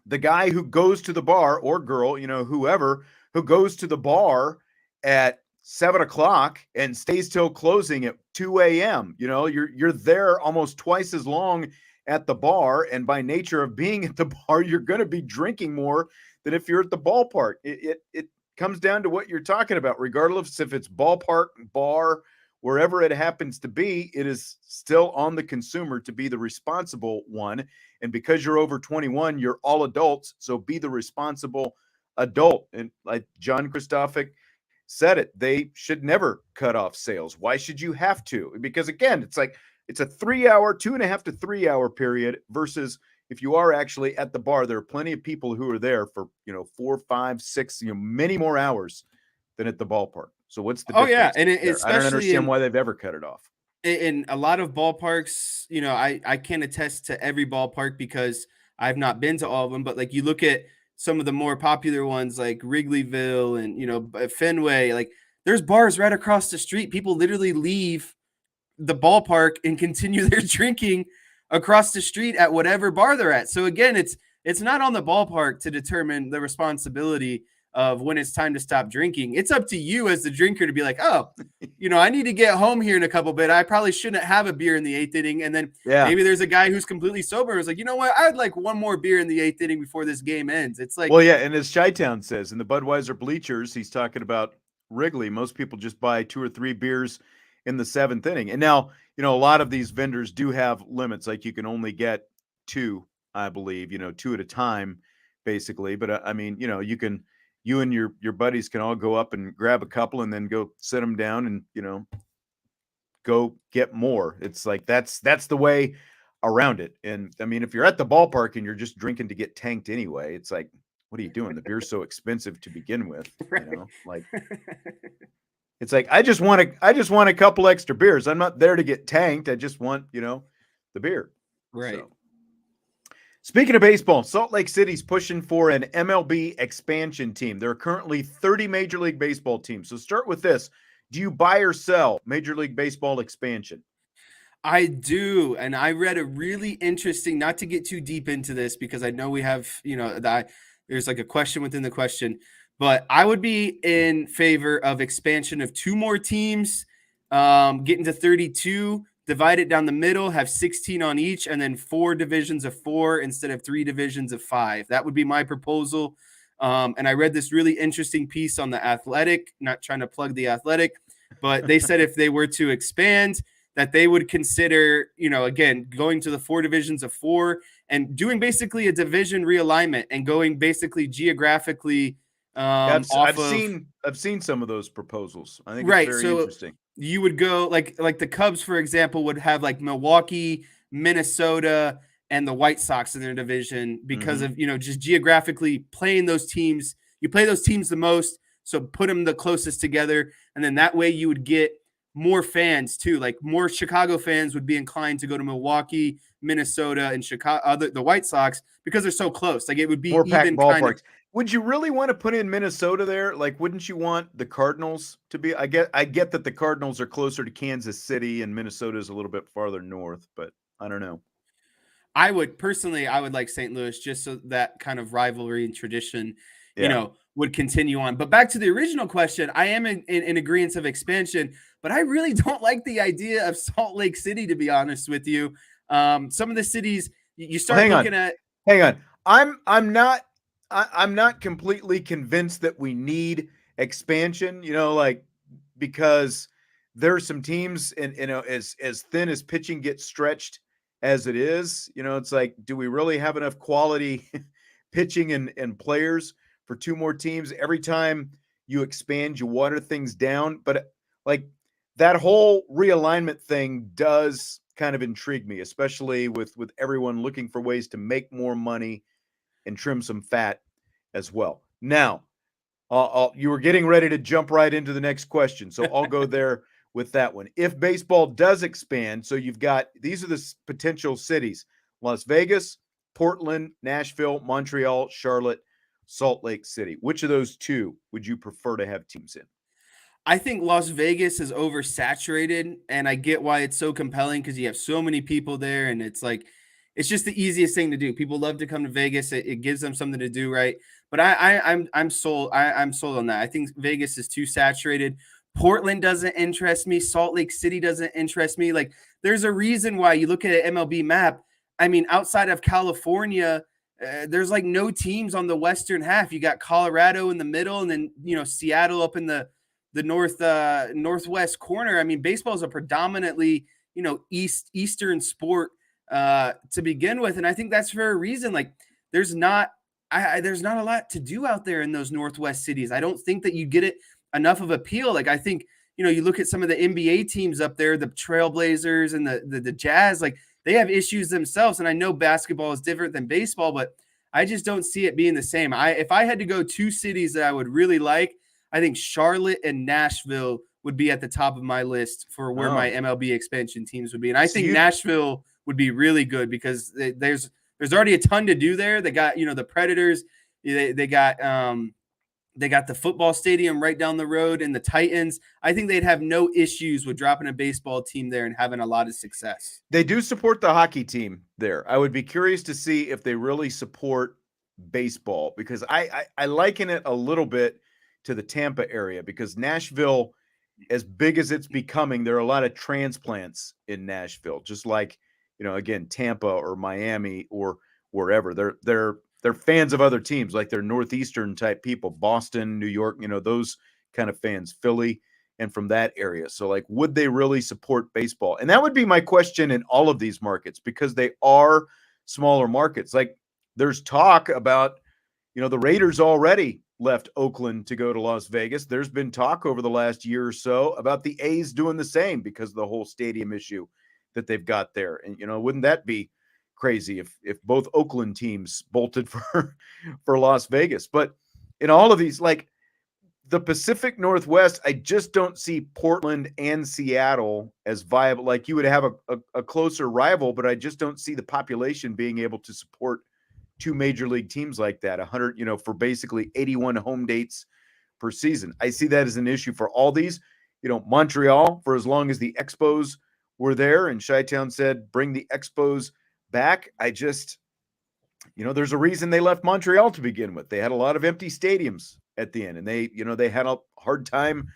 the guy who goes to the bar or girl, whoever, who goes to the bar at 7:00 and stays till closing at 2 a.m. You're there almost twice as long at the bar. And by nature of being at the bar, you're going to be drinking more than if you're at the ballpark. It comes down to what you're talking about, regardless if it's ballpark, bar, wherever it happens to be, it is still on the consumer to be the responsible one. And because you're over 21, you're all adults. So be the responsible adult. And like John Kristofik said it, they should never cut off sales. Why should you have to? Because again, it's a 3-hour, 2.5 to 3 hour period versus if you are actually at the bar, there are plenty of people who are there for, 4, 5, 6, many more hours than at the ballpark. So what's the difference? Oh yeah. And especially I don't understand why they've ever cut it off. In a lot of ballparks, I can't attest to every ballpark because I've not been to all of them, but like you look at some of the more popular ones like Wrigleyville and, Fenway, like there's bars right across the street. People literally leave the ballpark and continue their drinking across the street at whatever bar they're at. So again, it's not on the ballpark to determine the responsibility of when it's time to stop drinking. It's up to you as the drinker to be like, oh, I need to get home here in a couple bit. I probably shouldn't have a beer in the 8th inning. And then maybe there's a guy who's completely sober who's like, you know what? I'd like one more beer in the 8th inning before this game ends. It's like, well, yeah. And as Chi-Town says in the Budweiser bleachers, he's talking about Wrigley. Most people just buy 2 or 3 beers in the 7th inning. And now, a lot of these vendors do have limits. Like you can only get 2, I believe, 2 at a time, basically. But I mean, you and your buddies can all go up and grab a couple and then go sit them down and, go get more. It's like, that's the way around it. And I mean, if you're at the ballpark and you're just drinking to get tanked anyway, it's like, what are you doing? The beer's so expensive to begin with, like it's like, I just want a couple extra beers. I'm not there to get tanked. I just want, the beer. Right. So. Speaking of baseball, Salt Lake City's pushing for an MLB expansion team. There are currently 30 Major League Baseball teams. So start with this. Do you buy or sell Major League Baseball expansion? I do. And I read a really interesting, not to get too deep into this because I know we have, there's like a question within the question, but I would be in favor of expansion of 2 more teams, getting to 32. Divide it down the middle, have 16 on each, and then 4 divisions of 4 instead of 3 divisions of 5. That would be my proposal. And I read this really interesting piece on The Athletic, not trying to plug The Athletic, but they said if they were to expand, that they would consider, again, going to the 4 divisions of 4 and doing basically a division realignment and going basically geographically I've off of. seen some of those proposals. I think it's Right. very So interesting. you would go like the Cubs, for example, would have like Milwaukee, Minnesota, and the White Sox in their division because of, just geographically playing those teams. You play those teams the most, so put them the closest together. And then that way you would get more fans too. Like more Chicago fans would be inclined to go to Milwaukee, Minnesota, and Chicago, the White Sox, because they're so close. Like it would be More packed even kind of. ballparks. Would you really want to put in Minnesota there? Like, wouldn't you want the Cardinals to be? I get that the Cardinals are closer to Kansas City and Minnesota is a little bit farther north, but I don't know. I would like St. Louis just so that kind of rivalry and tradition, would continue on. But back to the original question, I am in agreement of expansion, but I really don't like the idea of Salt Lake City, to be honest with you. Some of the cities you start looking at. Hang on. I'm not completely convinced that we need expansion, because there's some teams and as thin as pitching gets stretched as it is, it's like, do we really have enough quality pitching and players for 2 more teams? Every time you expand, you water things down. But like that whole realignment thing does kind of intrigue me, especially with everyone looking for ways to make more money and trim some fat as well. Now, you were getting ready to jump right into the next question, so I'll go there with that one. If baseball does expand, so you've got, these are the potential cities: Las Vegas, Portland, Nashville, Montreal, Charlotte, Salt Lake City. Which of those 2 would you prefer to have teams in? I think Las Vegas is oversaturated, and I get why it's so compelling because you have so many people there, and it's like it's just the easiest thing to do. People love to come to Vegas. It gives them something to do, right? But I'm sold. I'm sold on that. I think Vegas is too saturated. Portland doesn't interest me. Salt Lake City doesn't interest me. Like there's a reason why you look at an MLB map. I mean, outside of California, there's like no teams on the western half. You got Colorado in the middle, and then Seattle up in the northwest corner. I mean, baseball is a predominantly eastern sport to begin with, and I think that's for a reason. Like there's not a lot to do out there in those northwest cities. I don't think that you get it enough of appeal. Like I think you look at some of the NBA teams up there, the Trailblazers and the Jazz, like they have issues themselves. And I know basketball is different than baseball, but I just don't see it being the same. If I had to go 2 cities that I would really like, I think Charlotte and Nashville would be at the top of my list for where my MLB expansion teams would be. And I think Nashville would be really good because there's already a ton to do there. They got, the Predators, they got the football stadium right down the road, and the Titans. I think they'd have no issues with dropping a baseball team there and having a lot of success. They do support the hockey team there. I would be curious to see if they really support baseball, because I liken it a little bit to the Tampa area, because Nashville, as big as it's becoming, there are a lot of transplants in Nashville, just like, again, Tampa or Miami or wherever. They're fans of other teams, like they're Northeastern type people, Boston, New York, those kind of fans, Philly, and from that area. So like, would they really support baseball? And that would be my question in all of these markets, because they are smaller markets. Like there's talk about, the Raiders already left Oakland to go to Las Vegas. There's been talk over the last year or so about the A's doing the same because of the whole stadium issue that they've got there. And, wouldn't that be crazy if both Oakland teams bolted for Las Vegas? But in all of these, like the Pacific Northwest, I just don't see Portland and Seattle as viable. Like you would have a closer rival, but I just don't see the population being able to support 2 major league teams like that, 100, for basically 81 home dates per season. I see that as an issue for all these. Montreal, for as long as the Expos were there, and Chi-Town said, bring the Expos back. I just, there's a reason they left Montreal to begin with. They had a lot of empty stadiums at the end, and they had a hard time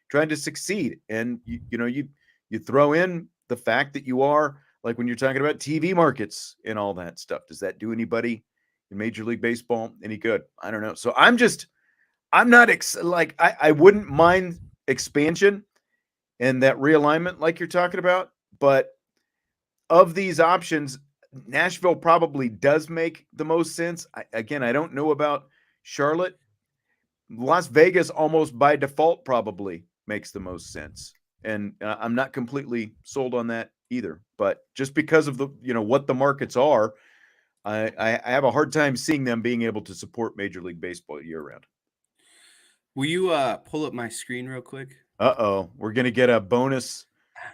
trying to succeed. And you throw in the fact that you are, like when you're talking about TV markets and all that stuff, does that do anybody in Major League Baseball any good? I don't know. So I'm not I wouldn't mind expansion and that realignment like you're talking about, but of these options, Nashville probably does make the most sense. I don't know about Charlotte. Las Vegas almost by default probably makes the most sense. And I'm not completely sold on that either. But just because of the, what the markets are, I have a hard time seeing them being able to support Major League Baseball year round. Will you pull up my screen real quick? Uh-oh. We're going to get a bonus.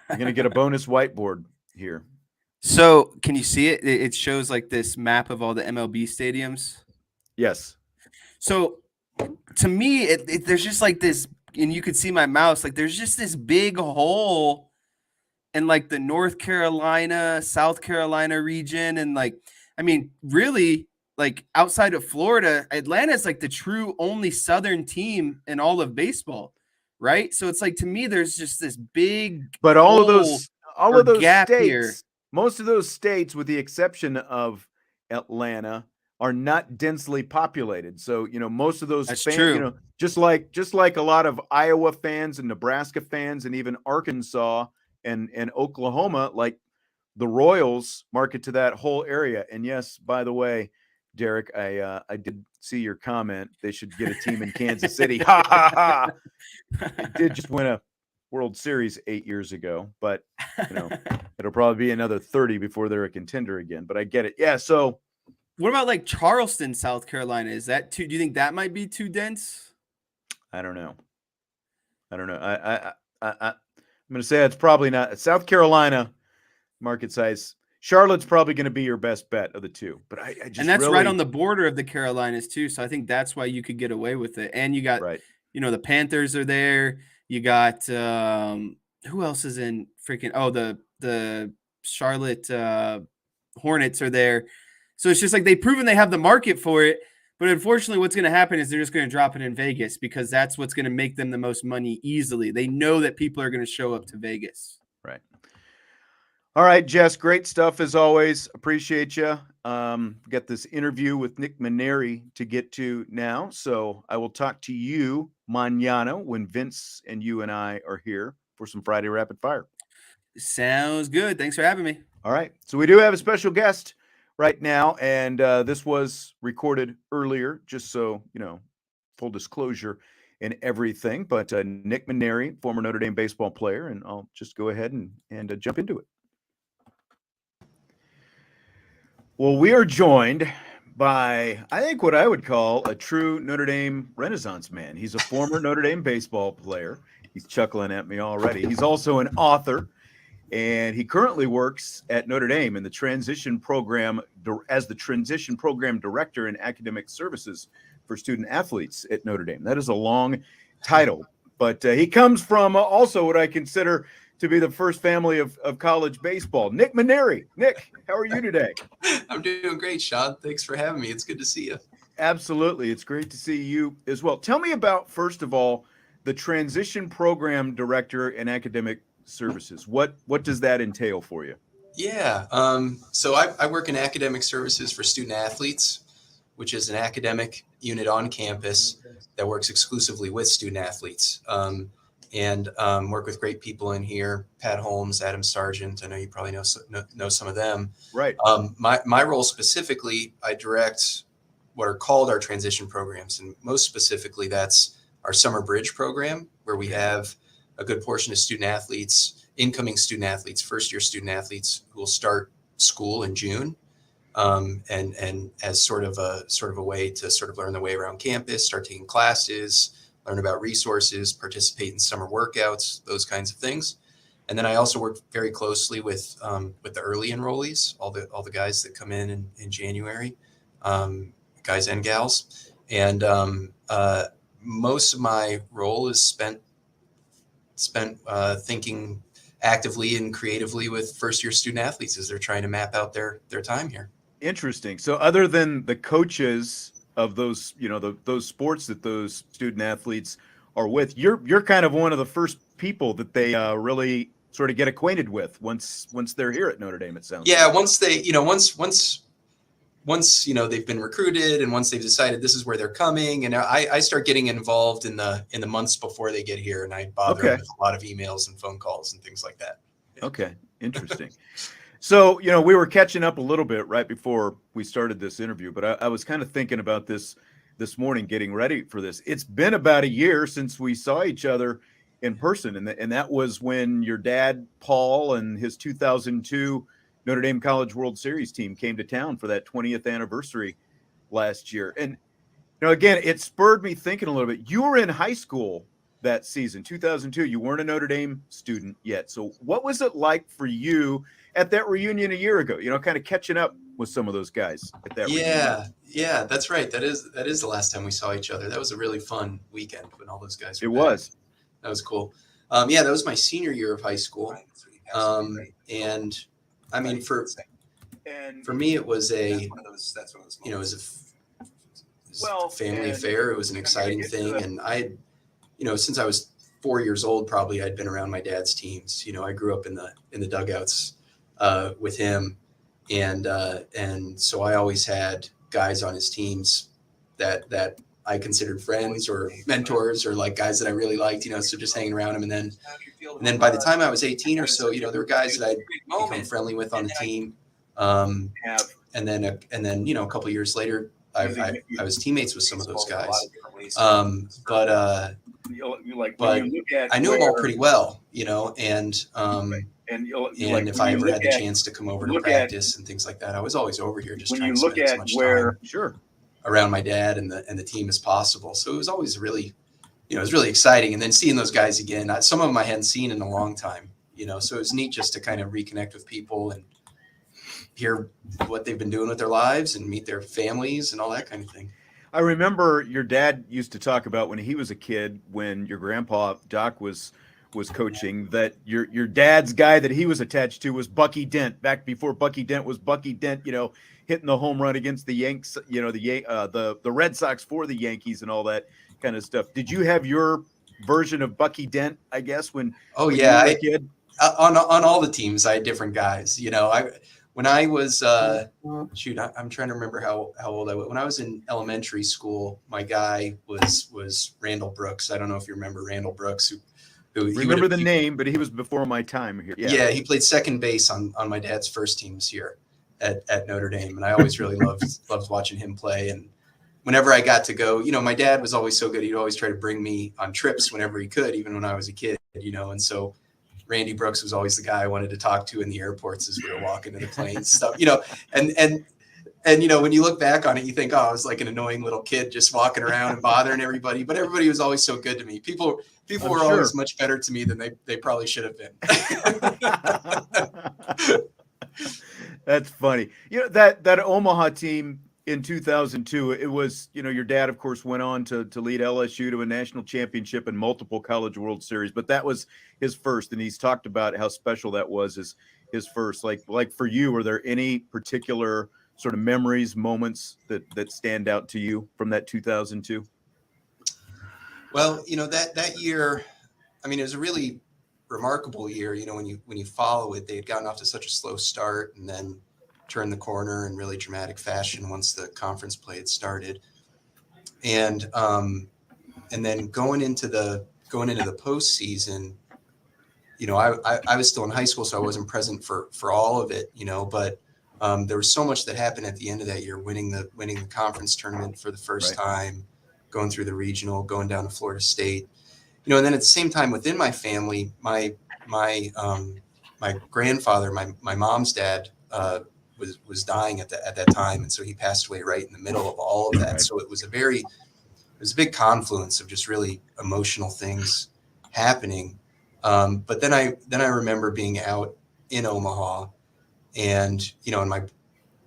We're going to get a bonus whiteboard here. So can you see it? It shows like this map of all the MLB stadiums. Yes. So to me, there's just like this, and you could see my mouse, like there's just this big hole in like the North Carolina, South Carolina region. And like, I mean, really, like outside of Florida, Atlanta's like the true only Southern team in all of baseball, right? So it's like, to me, there's just this big, but all of those gap states, here. Most of those states, with the exception of Atlanta, are not densely populated. So, most of those That's fans, true. just like a lot of Iowa fans and Nebraska fans and even Arkansas and Oklahoma, like the Royals market to that whole area. And yes, by the way, Derek, I did see your comment. They should get a team in Kansas City. Ha ha ha. It did just win a World Series 8 years ago, but it'll probably be another 30 before they're a contender again. But I get it. Yeah. So what about like Charleston, South Carolina? Is that too? Do you think that might be too dense? I don't know. I'm going to say it's probably not. South Carolina market size. Charlotte's probably going to be your best bet of the two. But I just, and that's right on the border of the Carolinas too. So I think that's why you could get away with it. And you got, the Panthers are there. You got who else is in freaking? Oh, the Charlotte Hornets are there. So it's just like they've proven they have the market for it. But unfortunately, what's going to happen is they're just going to drop it in Vegas because that's what's going to make them the most money easily. They know that people are going to show up to Vegas. Right. All right, Jess, great stuff as always. Appreciate you. Got this interview with Nick Mainieri to get to now. So I will talk to you mañana when Vince and you and I are here for some Friday Rapid Fire. Sounds good. Thanks for having me. All right. So we do have a special guest right now, and this was recorded earlier, just so, full disclosure and everything. But Nick Mainieri, former Notre Dame baseball player, and I'll just go ahead and jump into it. Well, we are joined by, I think, what I would call a true Notre Dame Renaissance man. He's a former Notre Dame baseball player. He's chuckling at me already. He's also an author, and he currently works at Notre Dame in the transition program as the transition program director in academic services for student athletes at Notre Dame. That is a long title, but he comes from also what I consider to be the first family of college baseball. Nick Mainieri. Nick, how are you today? I'm doing great, Sean. Thanks for having me. It's good to see you. Absolutely. It's great to see you as well. Tell me about, first of all, the transition program director in academic services. What does that entail for you? Yeah. So I work in academic services for student athletes, which is an academic unit on campus that works exclusively with student athletes. And work with great people in here, Pat Holmes, Adam Sargent. I know you probably know some of them. Right. My role specifically, I direct what are called our transition programs. And most specifically, that's our summer bridge program, where we have a good portion of student athletes, incoming student athletes, first-year student athletes who will start school in June. And as sort of a way to sort of learn their way around campus, start taking classes, learn about resources, participate in summer workouts, those kinds of things. And then I also work very closely with the early enrollees, all the guys that come in January, guys and gals. And most of my role is spent thinking actively and creatively with first-year student athletes as they're trying to map out their time here. Interesting. So other than the coaches of those, those sports that those student athletes are with, you're kind of one of the first people that they really sort of get acquainted with once they're here at Notre Dame, it sounds. Yeah, like. Once they, once they've been recruited and once they've decided this is where they're coming, and I start getting involved in the months before they get here, and I bother them with a lot of emails and phone calls and things like that. Okay. Interesting. So, we were catching up a little bit right before we started this interview, but I was kind of thinking about this morning, getting ready for this. It's been about a year since we saw each other in person, and that was when your dad, Paul, and his 2002 Notre Dame College World Series team came to town for that 20th anniversary last year. And again, it spurred me thinking a little bit. You were in high school that season, 2002. You weren't a Notre Dame student yet. So what was it like for you at that reunion a year ago? Kind of catching up with some of those guys at that reunion. Yeah, that's right. That is the last time we saw each other. That was a really fun weekend when all those guys were It back. was. That was cool. That was my senior year of high school. And I mean, for me, it was it was a family affair. It was an exciting thing. And I, since I was 4 years old, probably I'd been around my dad's teams. I grew up in the dugouts with him. And so I always had guys on his teams that I considered friends or mentors or like guys that I really liked, so just hanging around him. And then by the time I was 18 or so, there were guys that I'd become friendly with on the team. And then a couple of years later, I was teammates with some of those guys. But I knew them all pretty well, and if I ever had the chance to come over to practice and things like that, I was always over here just trying to spend as much time around my dad and the team as possible. So it was always really, it was really exciting. And then seeing those guys again, some of them I hadn't seen in a long time, so it was neat just to kind of reconnect with people and hear what they've been doing with their lives and meet their families and all that kind of thing. I remember your dad used to talk about when he was a kid, when your grandpa Doc was coaching, that your dad's guy that he was attached to was Bucky Dent, back before Bucky Dent was Bucky Dent, hitting the home run against the Yanks, the Red Sox for the Yankees and all that kind of stuff. Did you have your version of Bucky Dent, I guess, when you were a kid? On all the teams, I had different guys. When I was I'm trying to remember how old I was. When I was in elementary school, my guy was Randall Brooks. I don't know if you remember Randall Brooks, who remember the name, but he was before my time here. Yeah, he played second base on my dad's first team this year at Notre Dame, and I always really loved watching him play. And whenever I got to go, my dad was always so good. He'd always try to bring me on trips whenever he could, even when I was a kid. And so Randy Brooks was always the guy I wanted to talk to in the airports as we were walking to the planes, stuff. And when you look back on it, you think, oh, I was like an annoying little kid just walking around and bothering everybody. But everybody was always so good to me. People were always much better to me than they probably should have been. That's funny. That Omaha team in 2002, it was, your dad, of course, went on to lead LSU to a national championship and multiple College World Series, but that was his first. And he's talked about how special that was as his first. Like for you, were there any particular sort of memories, moments that stand out to you from that 2002? Well, that year, I mean, it was a really remarkable year. When you follow it, they had gotten off to such a slow start and then turned the corner in really dramatic fashion once the conference play had started. And then going into the postseason, I was still in high school, so I wasn't present for all of it, but there was so much that happened at the end of that year, winning the conference tournament for the first time, going through the regional, going down to Florida State, and then at the same time within my family, my grandfather, my mom's dad, was dying at that time, and so he passed away right in the middle of all of that. Right. So it was a big confluence of just really emotional things happening. But then I remember being out in Omaha, and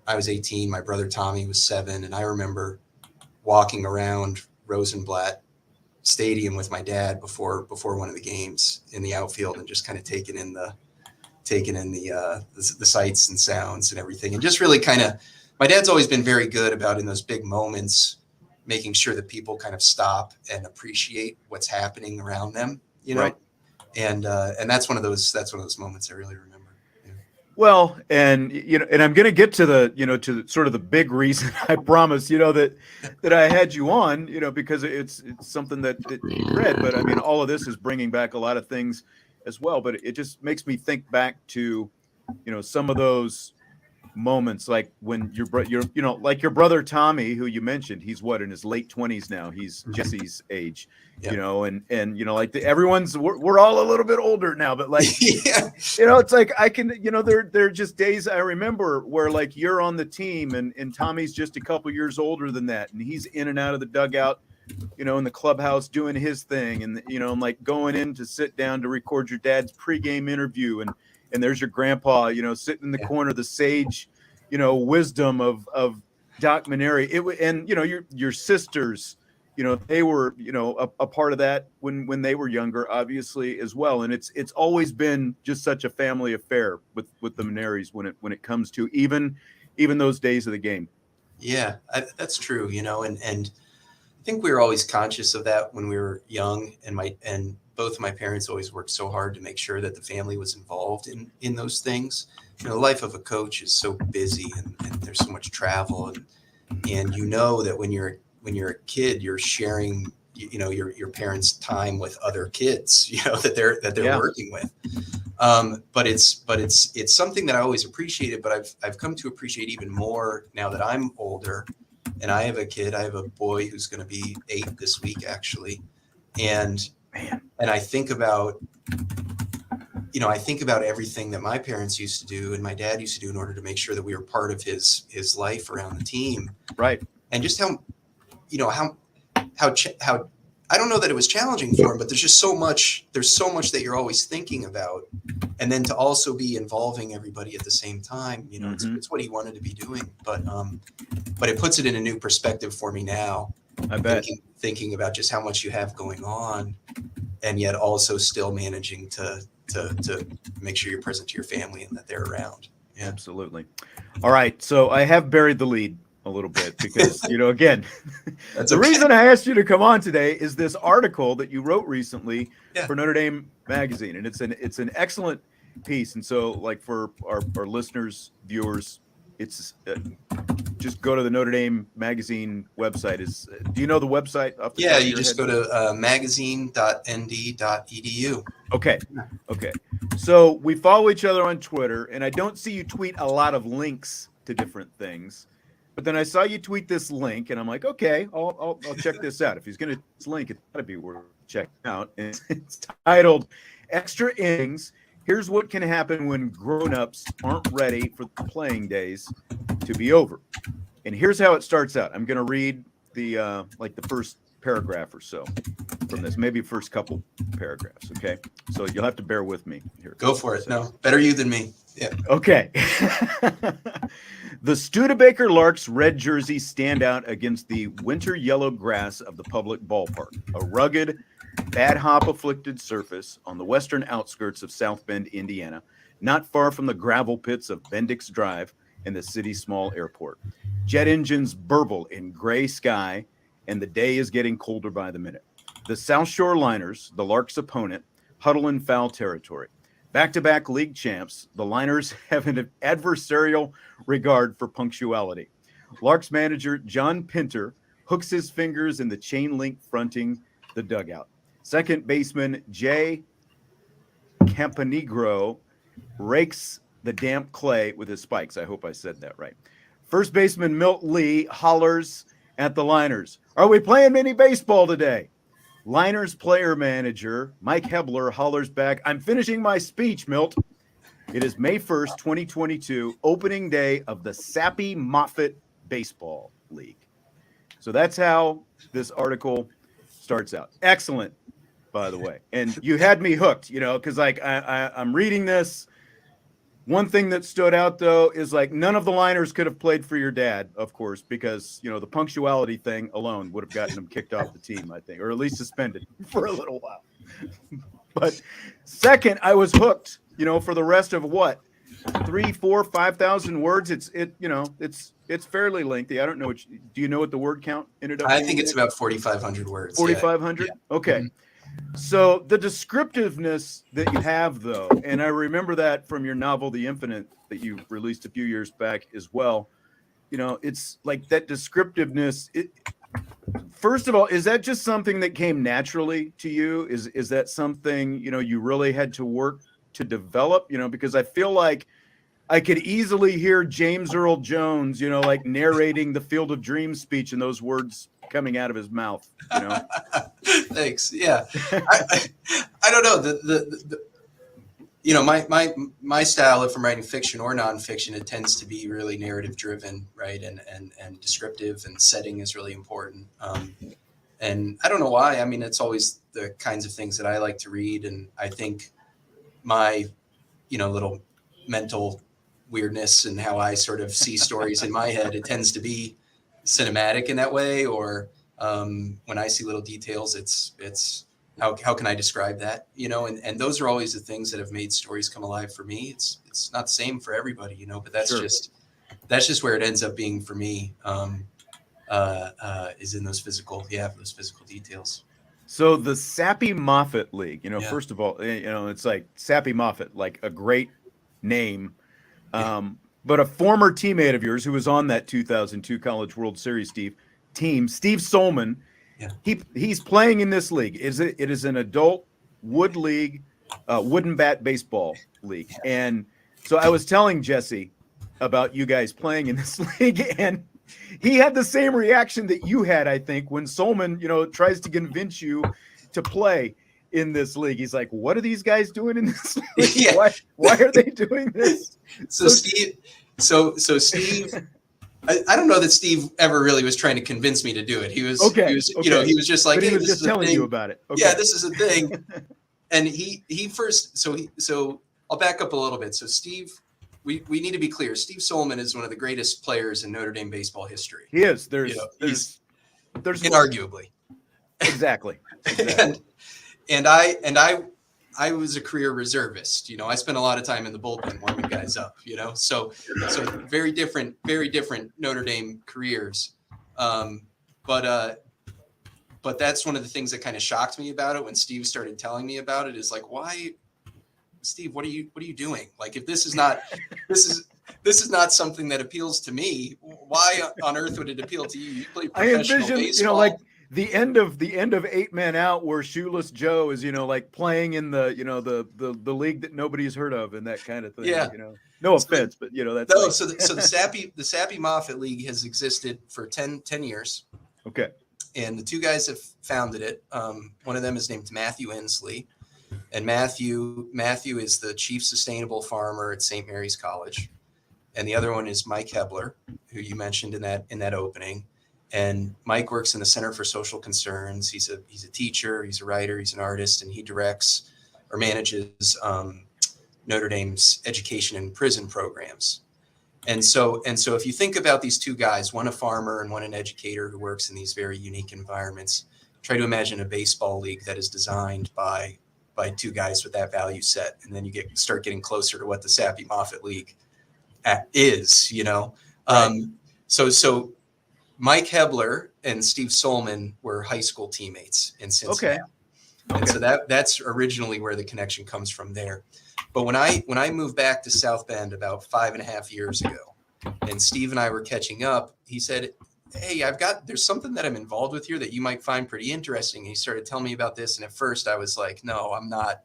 I was 18, my brother Tommy was 7, and I remember walking around Rosenblatt Stadium with my dad before one of the games in the outfield and just kind of taking in the sights and sounds and everything. And just really my dad's always been very good about, in those big moments, making sure that people kind of stop and appreciate what's happening around them, Right. And that's one of those moments I really remember. Yeah. Well, and I'm going to get to to sort of the big reason, I promise, that I had you on, because it's something that you read, but I mean, all of this is bringing back a lot of things as well. But it just makes me think back to some of those moments, like when your like your brother Tommy, who you mentioned, he's what, in his late 20s now. He's Jesse's age, and like we're all a little bit older now, but like it's like I can, there are just days I remember where like you're on the team and Tommy's just a couple years older than that, and he's in and out of the dugout, in the clubhouse doing his thing, and I'm like going in to sit down to record your dad's pregame interview, and there's your grandpa, sitting in the corner, the sage, wisdom of Doc Mainieri. And your sisters, they were, a part of that when they were younger, obviously, as well. And it's always been just such a family affair with the Mainieris when it comes to even those days of the game. Yeah, that's true. And I think we were always conscious of that when we were young, and both of my parents always worked so hard to make sure that the family was involved in those things. The life of a coach is so busy, and there's so much travel, and that when you're a kid, you're sharing, your parents' time with other kids, that they're working with. But it's something that I always appreciated, but I've come to appreciate even more now that I'm older, and I have a kid. I have a boy who's going to be 8 this week, actually, and I think about, everything that my parents used to do and my dad used to do in order to make sure that we were part of his life around the team. Right. And just how I don't know that it was challenging for him, but there's so much that you're always thinking about. And then to also be involving everybody at the same time, it's what he wanted to be doing. But it puts it in a new perspective for me now. I bet. Thinking about just how much you have going on, and yet also still managing to make sure you're present to your family and that they're around. Yeah. Absolutely. All right. So I have buried the lead a little bit because, again, the reason I asked you to come on today is this article that you wrote recently for Notre Dame magazine. And it's an excellent piece. And so like for our listeners, viewers, it's just go to the Notre Dame magazine website. Do you know the website? Yeah, you just go to magazine.nd.edu. Okay. So we follow each other on Twitter, and I don't see you tweet a lot of links to different things. But then I saw you tweet this link, and I'm like, okay, I'll check this out. If he's going to link, it's got to be worth checking out. And it's titled "Extra Innings. Here's what can happen when grown-ups aren't ready for the playing days to be over." And here's how it starts out. I'm going to read the first paragraph or so from this, maybe first couple paragraphs. Okay, so you'll have to bear with me here. Go for it. No, better you than me. Yeah. Okay. The Studebaker Larks red jerseys stand out against the winter yellow grass of the public ballpark, a rugged, bad hop-afflicted surface on the western outskirts of South Bend, Indiana, not far from the gravel pits of Bendix Drive and the city's small airport. Jet engines burble in gray sky, and the day is getting colder by the minute. The South Shore Liners, the Larks' opponent, huddle in foul territory. Back-to-back league champs, the Liners have an adversarial regard for punctuality. Larks manager John Pinter hooks his fingers in the chain link fronting the dugout. Second baseman Jay Campanigro rakes the damp clay with his spikes. I hope I said that right. First baseman Milt Lee hollers at the Liners, "Are we playing mini baseball today?" Liners player manager Mike Hebler hollers back, "I'm finishing my speech, Milt." It is May 1st, 2022, opening day of the Sappy Moffett Baseball League. So that's how this article starts out. Excellent, by the way. And you had me hooked, because I'm reading this. One thing that stood out, though, is none of the Liners could have played for your dad, of course, because, the punctuality thing alone would have gotten him kicked off the team, I think, or at least suspended for a little while. But second, I was hooked, for the rest of 3,000, 4,000, 5,000 words. It's fairly lengthy. I don't know. Do you know what the word count ended up being? I think it's about 4,500 words. 4,500? Yeah. Okay. Mm-hmm. So the descriptiveness that you have, though, and I remember that from your novel, The Infinite, that you released a few years back as well. It's like that descriptiveness. First of all, is that just something that came naturally to you? Is that something, you really had to work to develop? Because I feel like I could easily hear James Earl Jones, like narrating the Field of Dreams speech and those words coming out of his mouth. Thanks. Yeah, I don't know the my style, if I'm writing fiction or nonfiction, it tends to be really narrative driven, right, and descriptive, and setting is really important. And I don't know why. I mean, it's always the kinds of things that I like to read, and I think my little mental weirdness and how I sort of see stories in my head, it tends to be cinematic in that way. Or when I see little details, it's how can I describe that? And those are always the things that have made stories come alive for me. It's not the same for everybody, but that's just where it ends up being for me. Is in those physical details. So the Sappy Moffett League, first of all, it's like Sappy Moffett, like a great name. But a former teammate of yours who was on that 2002 College World Series, Steve Solman, he's playing in this league. It is an adult wood league, wooden bat baseball league. And so I was telling Jesse about you guys playing in this league, and he had the same reaction that you had, I think, when Solman, tries to convince you to play in this league. He's like, what are these guys doing in this league? Yeah. Why are they doing this? So Steve, I don't know that Steve ever really was trying to convince me to do it. He was he was just like, but he was just telling you about it. Okay. Yeah, this is a thing. And he first, so I'll back up a little bit. So Steve, we need to be clear. Steve Solman is one of the greatest players in Notre Dame baseball history. He is. There's inarguably. Exactly. And I was a career reservist. I spent a lot of time in the bullpen warming guys up. So very different Notre Dame careers. But that's one of the things that kind of shocked me about it when Steve started telling me about it. Is like, why, Steve? What are you doing? Like, if this is not something that appeals to me, why on earth would it appeal to you? You play professional baseball. Like the end of 8 Men Out, where Shoeless Joe is, like playing in the, the league that nobody's heard of and that kind of thing. Yeah. No offense, but that's no. So the Sappy Moffett League has existed for 10 years. Okay. And the two guys have founded it. One of them is named Matthew Inslee, and Matthew is the chief sustainable farmer at St. Mary's College. And the other one is Mike Hebler, who you mentioned in that opening. And Mike works in the Center for Social Concerns. He's a teacher, he's a writer, he's an artist, and he directs or manages Notre Dame's education and prison programs. And so if you think about these two guys, one a farmer and one an educator who works in these very unique environments, try to imagine a baseball league that is designed by two guys with that value set, and then you start getting closer to what the Sappy Moffett League is. Right. So Mike Hebler and Steve Solman were high school teammates in Cincinnati. Okay. And so that's originally where the connection comes from there. But when I moved back to South Bend about 5.5 years ago, and Steve and I were catching up, he said, hey, there's something that I'm involved with here that you might find pretty interesting. And he started telling me about this. And at first I was like, no, I'm not.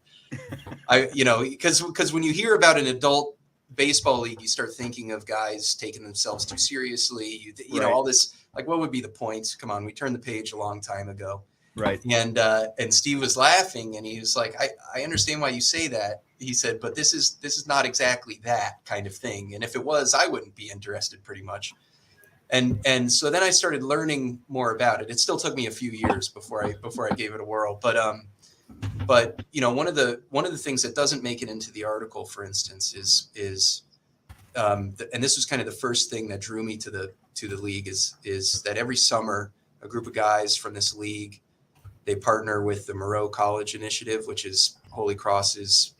Because when you hear about an adult baseball league, you start thinking of guys taking themselves too seriously. You know, all this, like, what would be the points? Come on, we turned the page a long time ago. Right. And Steve was laughing, and he was like, I understand why you say that. He said, but this is not exactly that kind of thing. And if it was, I wouldn't be interested pretty much. And so then I started learning more about it. It still took me a few years before I gave it a whirl. But one of the things that doesn't make it into the article, for instance, is and this was kind of the first thing that drew me to the league is that every summer a group of guys from this league, they partner with the Moreau College Initiative, which is Holy Cross's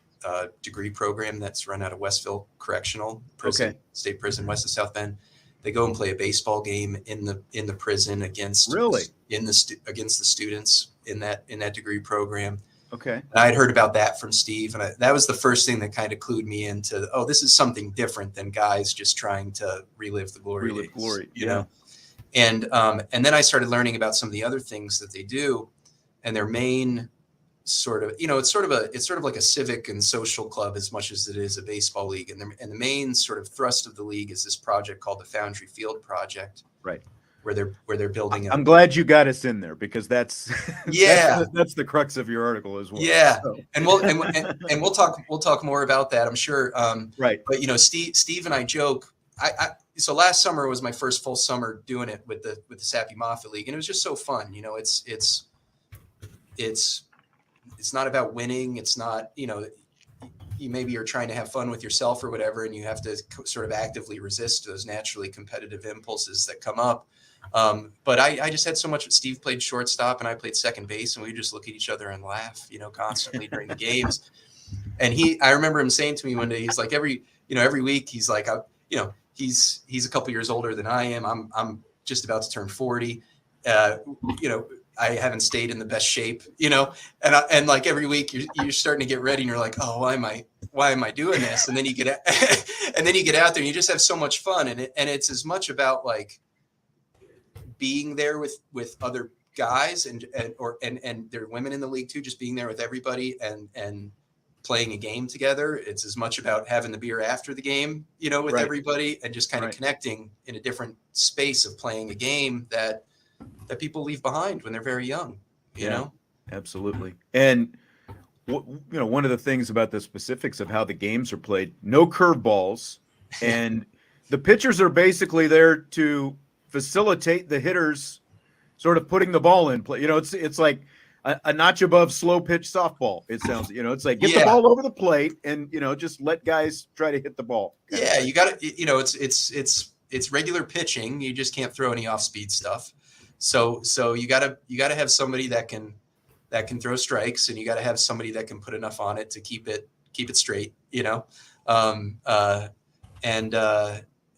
degree program that's run out of Westville Correctional Prison, State Prison, west of South Bend. They go and play a baseball game in the prison against against the students in that degree program. Okay. And I had heard about that from Steve, and that was the first thing that kind of clued me into, this is something different than guys just trying to relive the glory days, you know? And then I started learning about some of the other things that they do, and their main sort of, it's sort of like a civic and social club as much as it is a baseball league. And the main sort of thrust of the league is this project called the Foundry Field Project, Right. where they're building. I'm glad you got us in there, because that's that's the crux of your article as well. Yeah, so. and we'll talk more about that, I'm sure. Right. But Steve and I joke. So last summer was my first full summer doing it with the Sappy Mafia League, and it was just so fun. It's not about winning. It's not, you maybe are trying to have fun with yourself or whatever, and you have to sort of actively resist those naturally competitive impulses that come up. But I just had so much. Steve played shortstop and I played second base, and we just look at each other and laugh, constantly during the games. And I remember him saying to me one day, he's like, every week, he's like, he's a couple years older than I am. I'm just about to turn 40. I haven't stayed in the best shape, and like every week you're starting to get ready and you're like, oh, why am I doing this? And then you get out there and you just have so much fun. And it's as much about like being there with other guys and there are women in the league too, just being there with everybody and playing a game together. It's as much about having the beer after the game, with right. everybody, and just kind of connecting in a different space of playing a game that people leave behind when they're very young, you know? Absolutely. And one of the things about the specifics of how the games are played, no curveballs, and the pitchers are basically there to facilitate the hitters sort of putting the ball in play. It's like a notch above slow pitch softball. It sounds, it's like get the ball over the plate and, just let guys try to hit the ball. Yeah. You got to, it's regular pitching. You just can't throw any off speed stuff. So you gotta have somebody that can throw strikes, and you gotta have somebody that can put enough on it to keep it straight,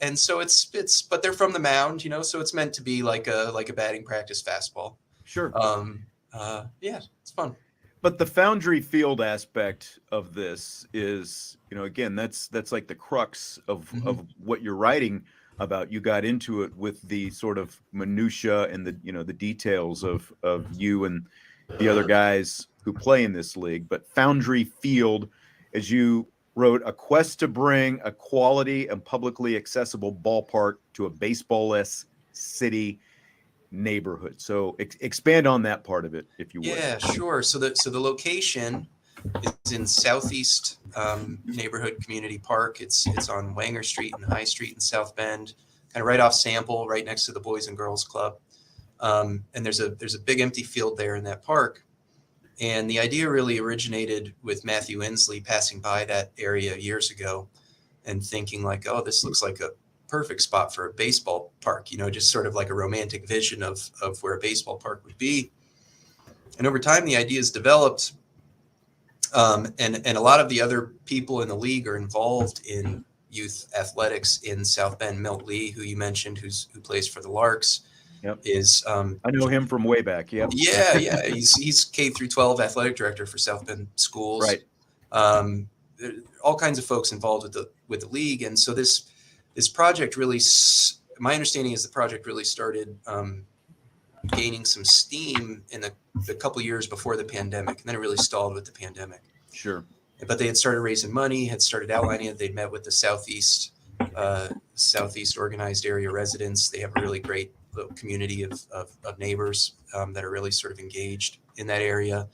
and so it's but they're from the mound, so it's meant to be like a batting practice fastball. Sure. It's fun. But the Foundry Field aspect of this is, again, that's like the crux of what you're writing about. You got into it with the sort of minutia and the details of you and the other guys who play in this league. But Foundry Field, as you wrote, a quest to bring a quality and publicly accessible ballpark to a baseball-less city neighborhood. So expand on that part of it, if you would. Yeah, sure. So the location is in Southeast Neighborhood Community Park. It's on Wanger Street and High Street in South Bend, kind of right off Sample, right next to the Boys and Girls Club. And there's a big empty field there in that park. And the idea really originated with Matthew Inslee passing by that area years ago and thinking like, oh, this looks like a perfect spot for a baseball park, just sort of like a romantic vision of where a baseball park would be. And over time, the idea has developed. And a lot of the other people in the league are involved in youth athletics in South Bend. Milt Lee, who you mentioned, who plays for the Larks, is I know him from way back. Yeah. He's K through 12 athletic director for South Bend schools. Right. All kinds of folks involved with the league, and so this project really, my understanding is the project really started gaining some steam in the couple years before the pandemic, and then it really stalled with the pandemic. Sure. But they had started raising money, had started outlining it. They'd met with the Southeast organized area residents. They have a really great little community of neighbors that are really sort of engaged in that area.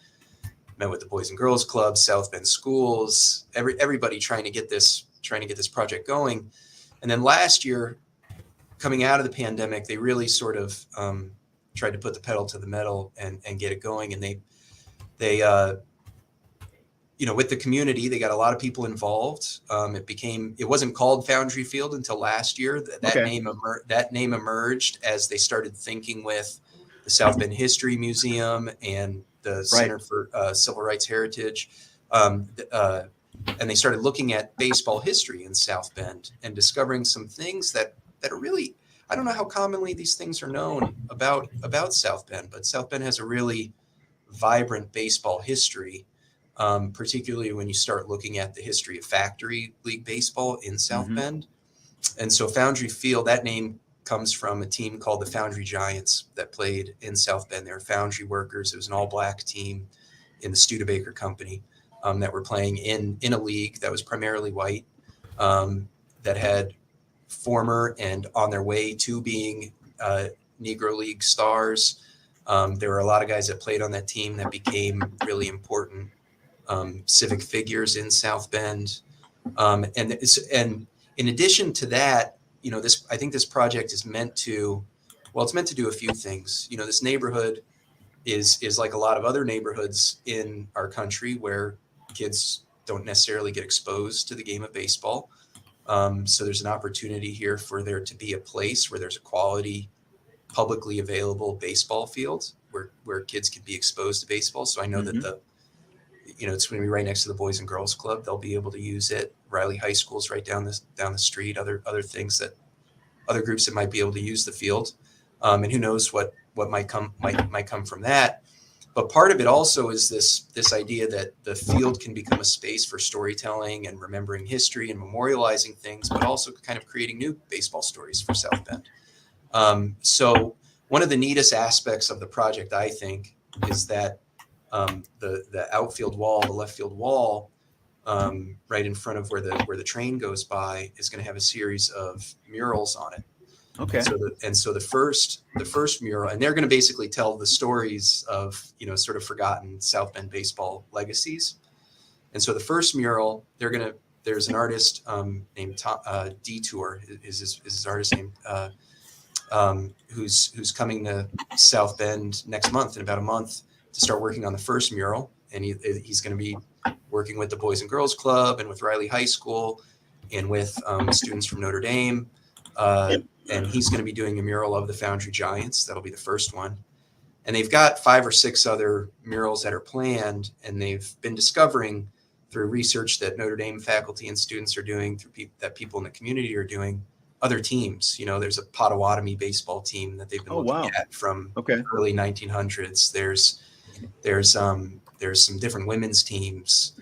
Met with the Boys and Girls Club, South Bend schools, everybody trying to get this project going. And then last year, coming out of the pandemic, they really sort of tried to put the pedal to the metal and get it going. And they with the community, they got a lot of people involved. It wasn't called Foundry Field until last year. That name emerged as they started thinking with the South Bend History Museum and the Center for Civil Rights Heritage. And they started looking at baseball history in South Bend and discovering some things that are really, I don't know how commonly these things are known about South Bend, but South Bend has a really vibrant baseball history, particularly when you start looking at the history of Factory League baseball in South Bend. And so Foundry Field, that name comes from a team called the Foundry Giants that played in South Bend. They were foundry workers. It was an all-black team. in the Studebaker company that were playing in a league that was primarily white, that had former and on their way to being Negro League stars. There were a lot of guys that played on that team that became really important civic figures in South Bend. And in addition to that, I think this project is meant to do a few things. This neighborhood is like a lot of other neighborhoods in our country where kids don't necessarily get exposed to the game of baseball. So there's an opportunity here for there to be a place where there's a quality, publicly available baseball field where kids can be exposed to baseball. So I know that it's going to be right next to the Boys and Girls Club. They'll be able to use it. Riley High School's right down the street. Other things that other groups that might be able to use the field, and who knows what might come from that. But part of it also is this idea that the field can become a space for storytelling and remembering history and memorializing things, but also kind of creating new baseball stories for South Bend. So one of the neatest aspects of the project, I think, is that the outfield wall, the left field wall, right in front of where the train goes by, is going to have a series of murals on it. Okay. So the first mural, and they're going to basically tell the stories of sort of forgotten South Bend baseball legacies. And so the first mural, there's an artist named Detour is his artist name, who's coming to South Bend next month, in about a month, to start working on the first mural. And he's going to be working with the Boys and Girls Club and with Riley High School and with students from Notre Dame. And he's going to be doing a mural of the Foundry Giants. That'll be the first one. And they've got 5 or 6 other murals that are planned, and they've been discovering through research that Notre Dame faculty and students are doing, that people in the community are doing, other teams. There's a Potawatomi baseball team that they've been looking at from early 1900s. There's some different women's teams,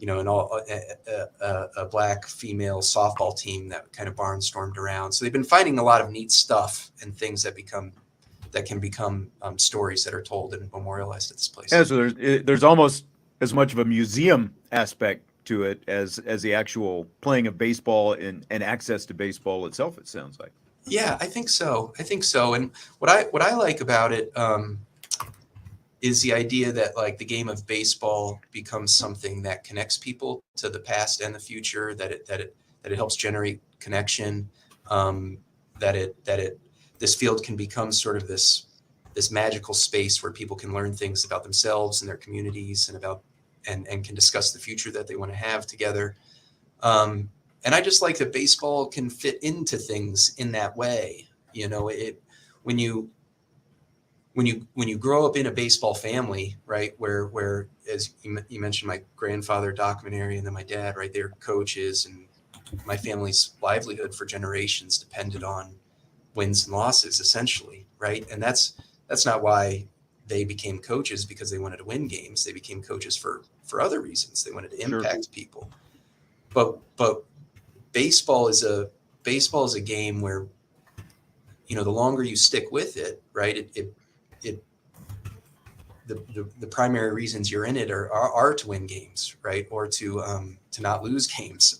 and a black female softball team that kind of barnstormed around. So they've been finding a lot of neat stuff and things that can become stories that are told and memorialized at this place. Yeah, so there's almost as much of a museum aspect to it as the actual playing of baseball and access to baseball itself, it sounds like. Yeah, I think so. And what I like about it is the idea that like the game of baseball becomes something that connects people to the past and the future, that it helps generate connection, this field can become sort of this magical space where people can learn things about themselves and their communities and can discuss the future that they want to have together. And I just like that baseball can fit into things in that way. When you grow up in a baseball family, right, where as you mentioned, my grandfather, Doc Mainieri, and then my dad, right, they're coaches, and my family's livelihood for generations depended on wins and losses, essentially, right? And that's not why they became coaches, because they wanted to win games. They became coaches for other reasons. They wanted to impact people. But baseball is a game where, the longer you stick with it, right, the primary reasons you're in it are to win games, right, or to not lose games,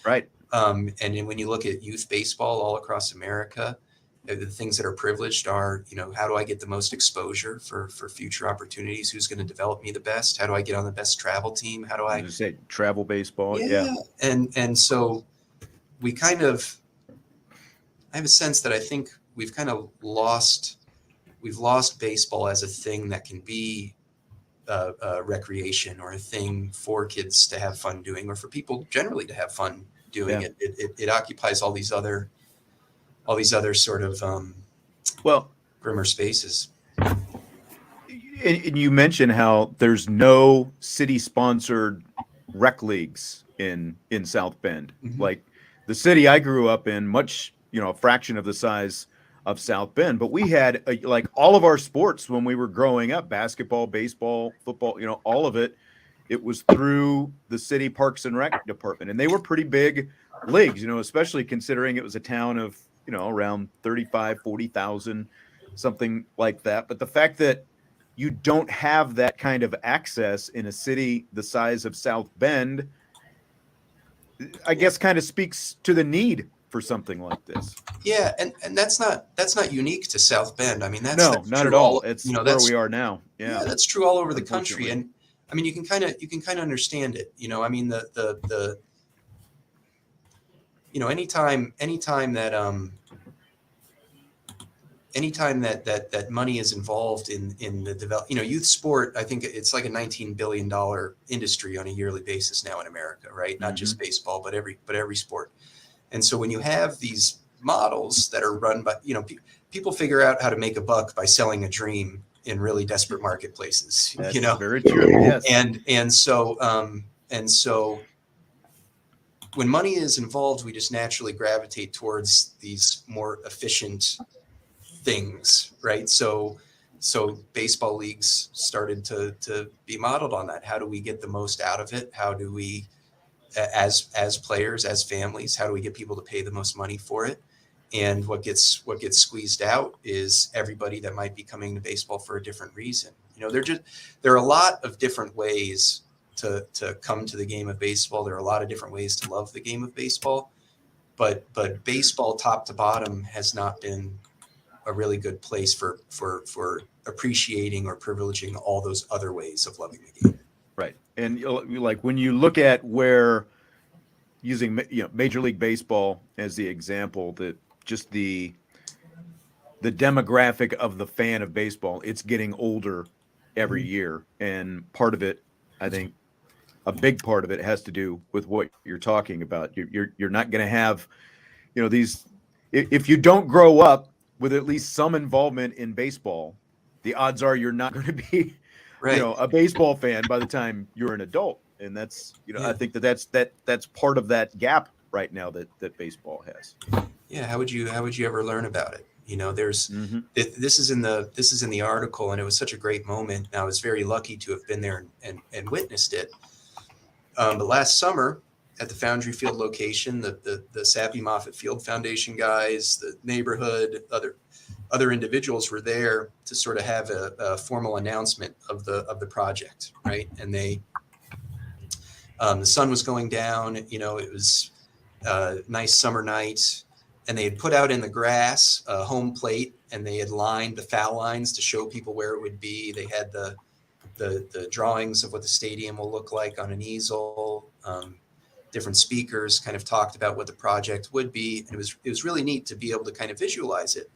right. And then when you look at youth baseball all across America, the things that are privileged are, how do I get the most exposure for future opportunities? Who's going to develop me the best? How do I get on the best travel team? How do I say travel baseball? Yeah. And so I have a sense that I think we've kind of lost baseball as a thing that can be recreation, or a thing for kids to have fun doing, or for people generally to have fun doing it. It occupies all these other sort of grimmer spaces. And you mentioned how there's no city-sponsored rec leagues in South Bend. Mm-hmm. Like the city I grew up in, much a fraction of the size of South Bend, but we had like all of our sports when we were growing up: basketball, baseball, football. All of it. It was through the city Parks and Rec department, and they were pretty big leagues. Especially considering it was a town of around 35,000, 40,000, something like that. But the fact that you don't have that kind of access in a city the size of South Bend, I guess kind of speaks to the need for something like this. Yeah, and that's not unique to South Bend. I mean, that's not true at all. It's where that's, we are now. Yeah, that's true all over the country. And I mean, you can kind of understand it. I mean, the anytime that money is involved in the develop, youth sport, I think it's like a $19 billion industry on a yearly basis now in America, right? Not just baseball, but every sport. And so when you have these models that are run by, people figure out how to make a buck by selling a dream in really desperate marketplaces. That's very true. Yes. And so when money is involved, we just naturally gravitate towards these more efficient things, right? So baseball leagues started to be modeled on that. How do we get the most out of it? How do we, as players, as families, how do we get people to pay the most money for it? And what gets squeezed out is everybody that might be coming to baseball for a different reason. There are a lot of different ways to come to the game of baseball. There are a lot of different ways to love the game of baseball, but baseball top to bottom has not been a really good place for appreciating or privileging all those other ways of loving the game. Right. And like when you look at where, using Major League Baseball as the example, that just the demographic of the fan of baseball, it's getting older every year. And part of it, I think a big part of it has to do with what you're talking about. You're not going to have, these, if you don't grow up with at least some involvement in baseball, the odds are you're not going to be, right, a baseball fan by the time you're an adult. And that's, I think that's part of that gap right now that baseball has. Yeah. How would you ever learn about it? There's, this is in the article, and it was such a great moment. And I was very lucky to have been there and witnessed it. But last summer at the Foundry Field location, the Sappy Moffett Field Foundation guys, the neighborhood, other individuals were there to sort of have a formal announcement of the project, right? And the sun was going down. It was a nice summer night, and they had put out in the grass a home plate, and they had lined the foul lines to show people where it would be. They had the drawings of what the stadium will look like on an easel. Different speakers kind of talked about what the project would be. And it was really neat to be able to kind of visualize it.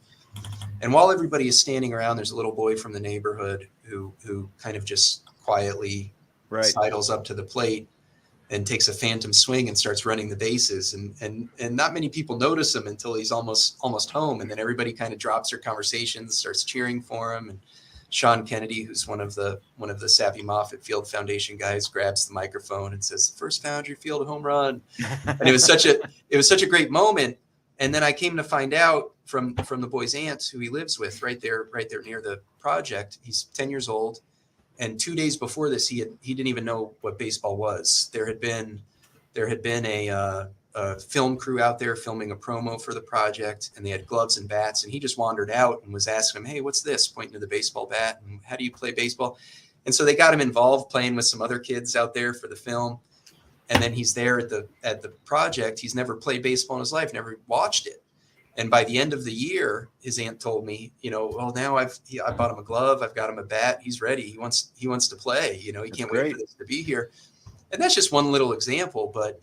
And while everybody is standing around, there's a little boy from the neighborhood who kind of just quietly sidles up to the plate and takes a phantom swing and starts running the bases. And not many people notice him until he's almost home. And then everybody kind of drops their conversations, starts cheering for him. And Sean Kennedy, who's one of the Sappy Moffett Field Foundation guys, grabs the microphone and says, "First Foundry Field home run." And it was such a great moment. And then I came to find out from the boy's aunt, who he lives with right there near the project. He's 10 years old. And 2 days before this, he didn't even know what baseball was. There had been a film crew out there filming a promo for the project, and they had gloves and bats, and he just wandered out and was asking him, "Hey, what's this?" pointing to the baseball bat, and "How do you play baseball?" And so they got him involved playing with some other kids out there for the film. And then he's there at the project. He's never played baseball in his life, never watched it. And by the end of the year, his aunt told me, well, now I bought him a glove, I've got him a bat, he's ready. He wants to play. He can't wait for this to be here. And that's just one little example, but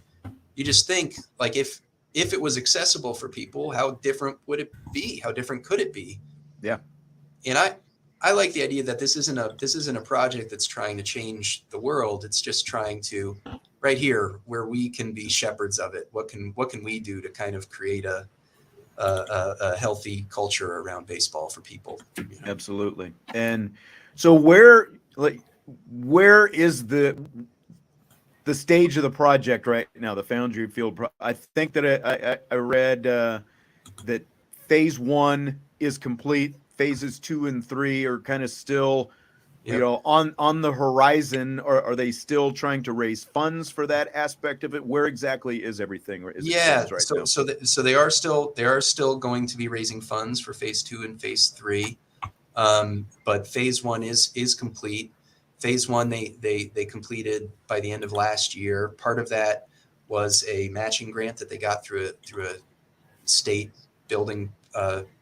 you just think, like, if it was accessible for people, how different would it be? How different could it be? Yeah. And I like the idea that this isn't a project that's trying to change the world. It's just trying to, right here, where we can be shepherds of it. What can we do to kind of create a healthy culture around baseball for people? Absolutely. And so where is the stage of the project right now, the Foundry Field? I think that I read that phase 1 is complete. Phases 2 and 3 are kind of still, on the horizon. Or are they still trying to raise funds for that aspect of it? Where exactly is everything? Or is it now? So they are still going to be raising funds for phase 2 and phase 3. But phase one is complete. Phase one, they completed by the end of last year. Part of that was a matching grant that they got through a state building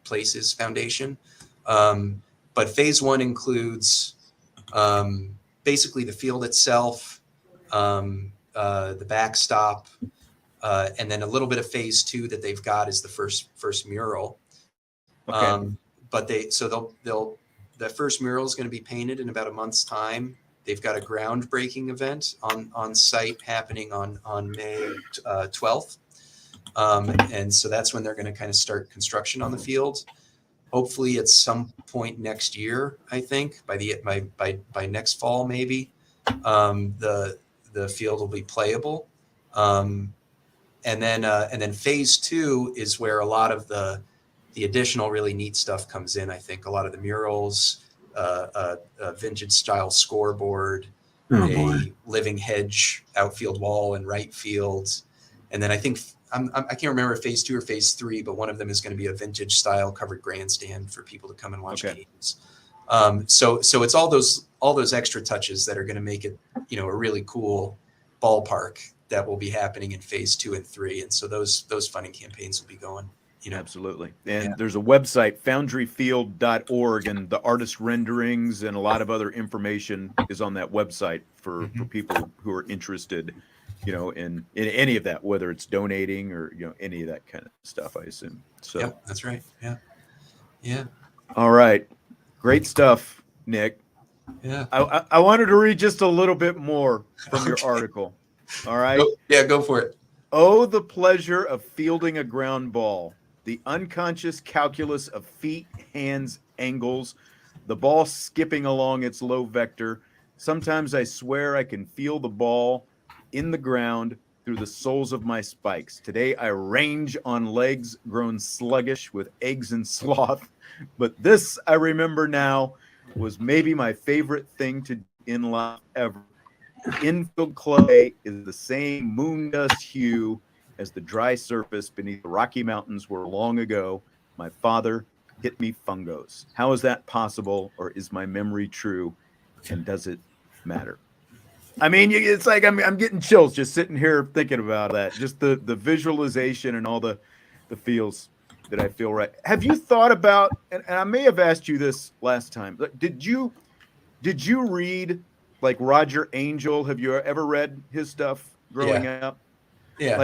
places foundation. But phase one includes basically the field itself, the backstop, and then a little bit of phase two that they've got is the first mural. Okay. But the first mural is going to be painted in about a month's time. They've got a groundbreaking event on site happening on May 12th. And so that's when they're going to kind of start construction on the field. Hopefully at some point next year, I think by next fall, maybe the field will be playable. And then phase two is where a lot of the additional really neat stuff comes in. I think a lot of the murals, a vintage style scoreboard, a living hedge outfield wall and right field. And then I think I can't remember phase two or phase three, but one of them is going to be a vintage style covered grandstand for people to come and watch games. So it's all those extra touches that are going to make it, a really cool ballpark that will be happening in phase 2 and 3. And so those funding campaigns will be going. Absolutely. And there's a website, foundryfield.org, and the artist renderings and a lot of other information is on that website for people who are interested, in any of that, whether it's donating or, any of that kind of stuff, I assume. So yeah, that's right. Yeah. Yeah. All right. Great stuff, Nick. Yeah. I wanted to read just a little bit more from your article. All right. Go for it. Oh, the pleasure of fielding a ground ball. The unconscious calculus of feet, hands, angles, the ball skipping along its low vector. Sometimes I swear I can feel the ball in the ground through the soles of my spikes. Today I range on legs grown sluggish with eggs and sloth. But this, I remember now, was maybe my favorite thing to do in life ever. Infield clay is the same moon dust hue as the dry surface beneath the Rocky Mountains where long ago my father hit me fungos. How is that possible, or is my memory true, and does it matter? I mean, it's like I'm getting chills just sitting here thinking about that. Just the visualization and all the feels that I feel right. Have you thought about, and I may have asked you this last time, did you read like Roger Angel? Have you ever read his stuff growing up? Yeah. Yeah,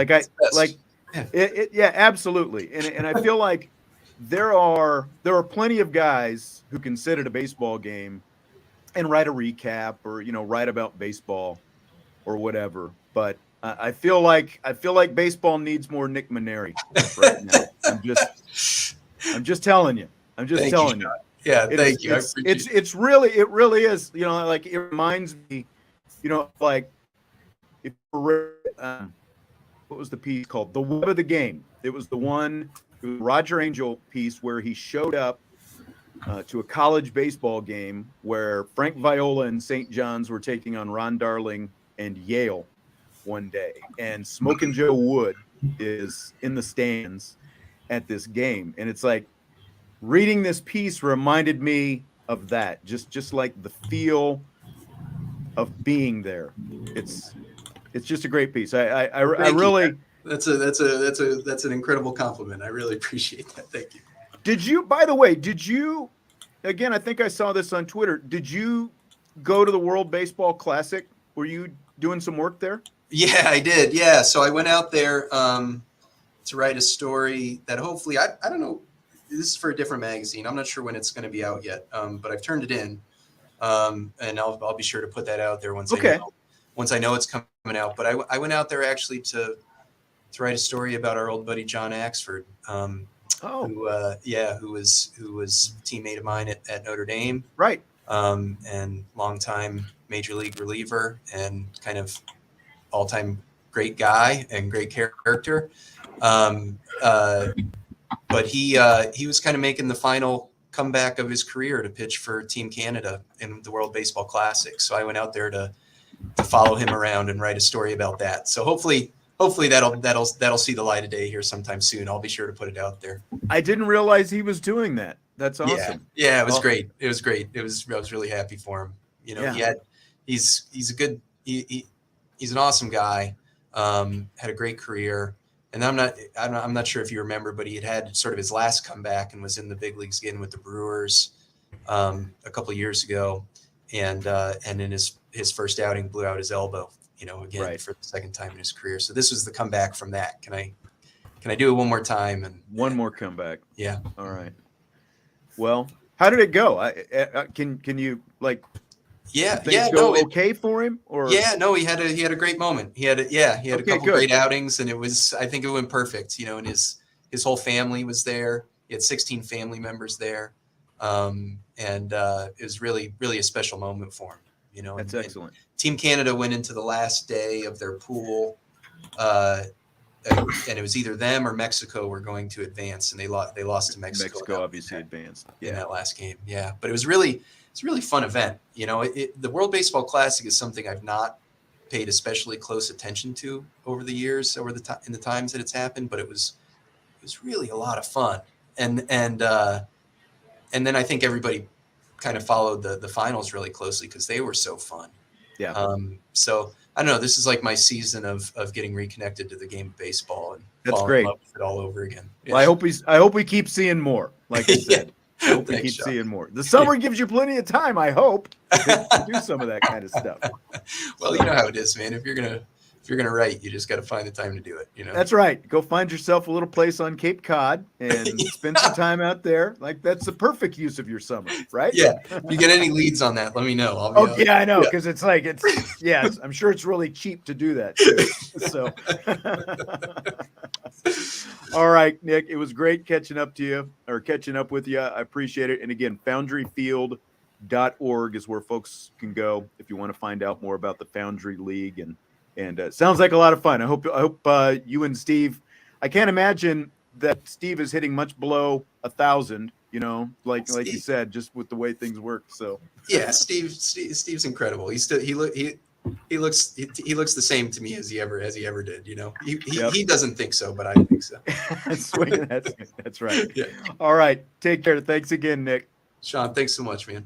absolutely. And I feel like there are plenty of guys who can sit at a baseball game and write a recap or, write about baseball or whatever. But I feel like baseball needs more Nick Mainieri right now. I'm just telling you. Telling you. Yeah, thank you. It really is. Like it reminds me, like if what was the piece called? The Web of the Game. It was the Roger Angel piece where he showed up to a college baseball game where Frank Viola and St. John's were taking on Ron Darling and Yale one day, and Smokin' Joe Wood is in the stands at this game, and it's like reading this piece reminded me of that, just like the feel of being there. It's just a great piece. I really. That's an incredible compliment. I really appreciate that. Thank you. By the way, again, I think I saw this on Twitter. Did you go to the World Baseball Classic? Were you doing some work there? Yeah, I did. Yeah. So I went out there to write a story that hopefully, I don't know, this is for a different magazine. I'm not sure when it's going to be out yet, but I've turned it in. And I'll be sure to put that out there once I know it's coming out. But I went out there actually to write a story about our old buddy John Axford, who was a teammate of mine at Notre Dame, right? And longtime major league reliever and kind of all-time great guy and great character. But he was kind of making the final comeback of his career to pitch for Team Canada in the World Baseball Classic. So I went out there to follow him around and write a story about that. So hopefully that'll see the light of day here sometime soon. I'll be sure to put it out there. I didn't realize he was doing that. That's awesome. Yeah, it was Well, great. It was great. I was really happy for him. You know, he's a good, he's an awesome guy. Had a great career. And I'm not sure if you remember, but he had sort of his last comeback and was in the big leagues again with the Brewers a couple of years ago. And in his first outing blew out his elbow, you know, again for the second time in his career. So this was the comeback from that. Can I do it one more time? And one more comeback. Yeah. All right. Well, how did it go? Can you like? Okay for him, or he had a great moment. He had a couple great outings, and I think it went perfect. You know, and his whole family was there. He had 16 family members there, and it was really a special moment for him. You know, that's excellent. Team Canada went into the last day of their pool, and it was either them or Mexico were going to advance, and they lost to Mexico. Mexico obviously advanced in that last game. Yeah, but it's a really fun event. You know, the World Baseball Classic is something I've not paid especially close attention to over the years, in the times that it's happened. But it was really a lot of fun, and then I think everybody kind of followed the finals really closely because they were so fun. Yeah. So I don't know. This is like my season of getting reconnected to the game of baseball, and that's great. In love with it all over again. Yeah. Well, I hope we keep seeing more. Like I said, I hope we keep seeing more. The summer gives you plenty of time, I hope, to do some of that kind of stuff. Well, you know how it is, man. If you're gonna write, you just got to find the time to do it. You know. That's right. Go find yourself a little place on Cape Cod and spend some time out there. Like that's the perfect use of your summer, right? Yeah. If you get any leads on that, let me know. I know, because it's like I'm sure it's really cheap to do that too. So, all right, Nick, it was great catching up with you. I appreciate it. And again, foundryfield.org is where folks can go if you want to find out more about the Foundry League, and sounds like a lot of fun. I hope you and Steve. I can't imagine that Steve is hitting much below 1,000. You know, like you said, just with the way things work. So yeah, Steve's incredible. He looks the same to me as he ever did. You know, he doesn't think so, but I think so. That's right. Yeah. All right, take care. Thanks again, Nick. Sean, thanks so much, man.